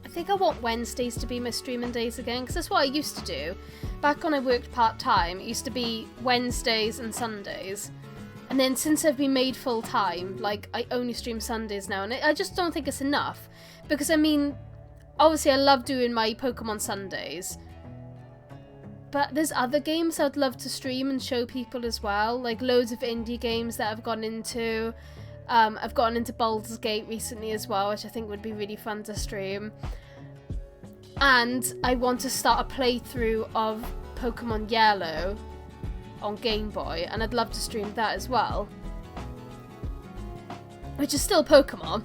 I think I want Wednesdays to be my streaming days again, because that's what I used to do. Back when I worked part-time, it used to be Wednesdays and Sundays. And then since I've been made full-time, like, I only stream Sundays now, and I just don't think it's enough. Because, I mean, obviously I love doing my Pokemon Sundays. But there's other games I'd love to stream and show people as well. Like, loads of indie games that I've gone into. I've gotten into Baldur's Gate recently as well, which I think would be really fun to stream. And I want to start a playthrough of Pokemon Yellow on Game Boy, and I'd love to stream that as well. Which is still Pokemon.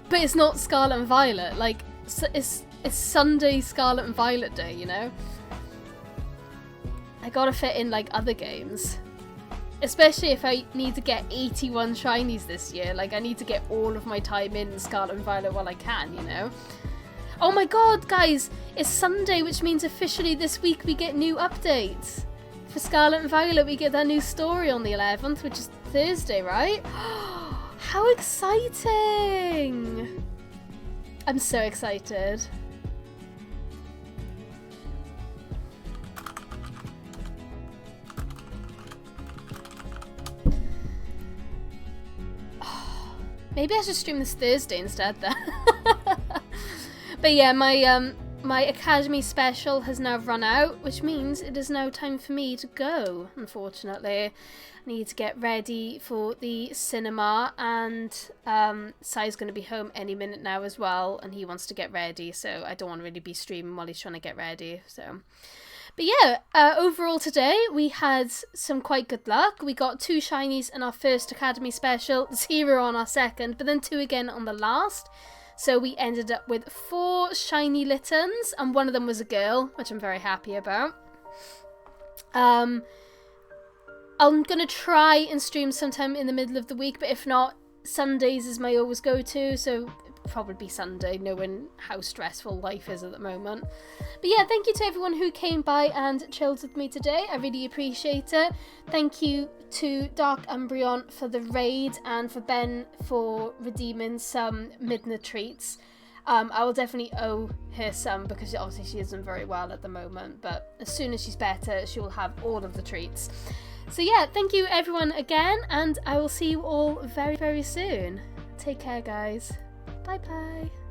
But it's not Scarlet and Violet. Like, it's Sunday Scarlet and Violet Day, you know? I gotta fit in, like, other games. Especially if I need to get 81 shinies this year. Like, I need to get all of my time in Scarlet and Violet while I can, you know? Oh my god, guys! It's Sunday, which means officially this week we get new updates. For Scarlet and Violet, we get that new story on the 11th, which is Thursday, right? How exciting! I'm so excited. Maybe I should stream this Thursday instead then. But yeah, my Academy special has now run out, which means it is now time for me to go, unfortunately. I need to get ready for the cinema, and Sai's going to be home any minute now as well, and he wants to get ready, so I don't want to really be streaming while he's trying to get ready, so... But yeah, overall today we had some quite good luck. We got 2 shinies in our first Academy special, 0 on our second, but then 2 again on the last. So we ended up with 4 shiny Littens, and one of them was a girl, which I'm very happy about. I'm going to try and stream sometime in the middle of the week, but if not, Sundays is my always go-to, so probably be Sunday, knowing how stressful life is at the moment. But yeah, thank you to everyone who came by and chilled with me today. I really appreciate it. Thank you to Dark Umbreon for the raid, and for Ben for redeeming some Midna treats. I will definitely owe her some, because obviously she isn't very well at the moment, but as soon as she's better, she will have all of the treats. So yeah, thank you everyone again, and I will see you all very, very soon. Take care, guys. Bye bye.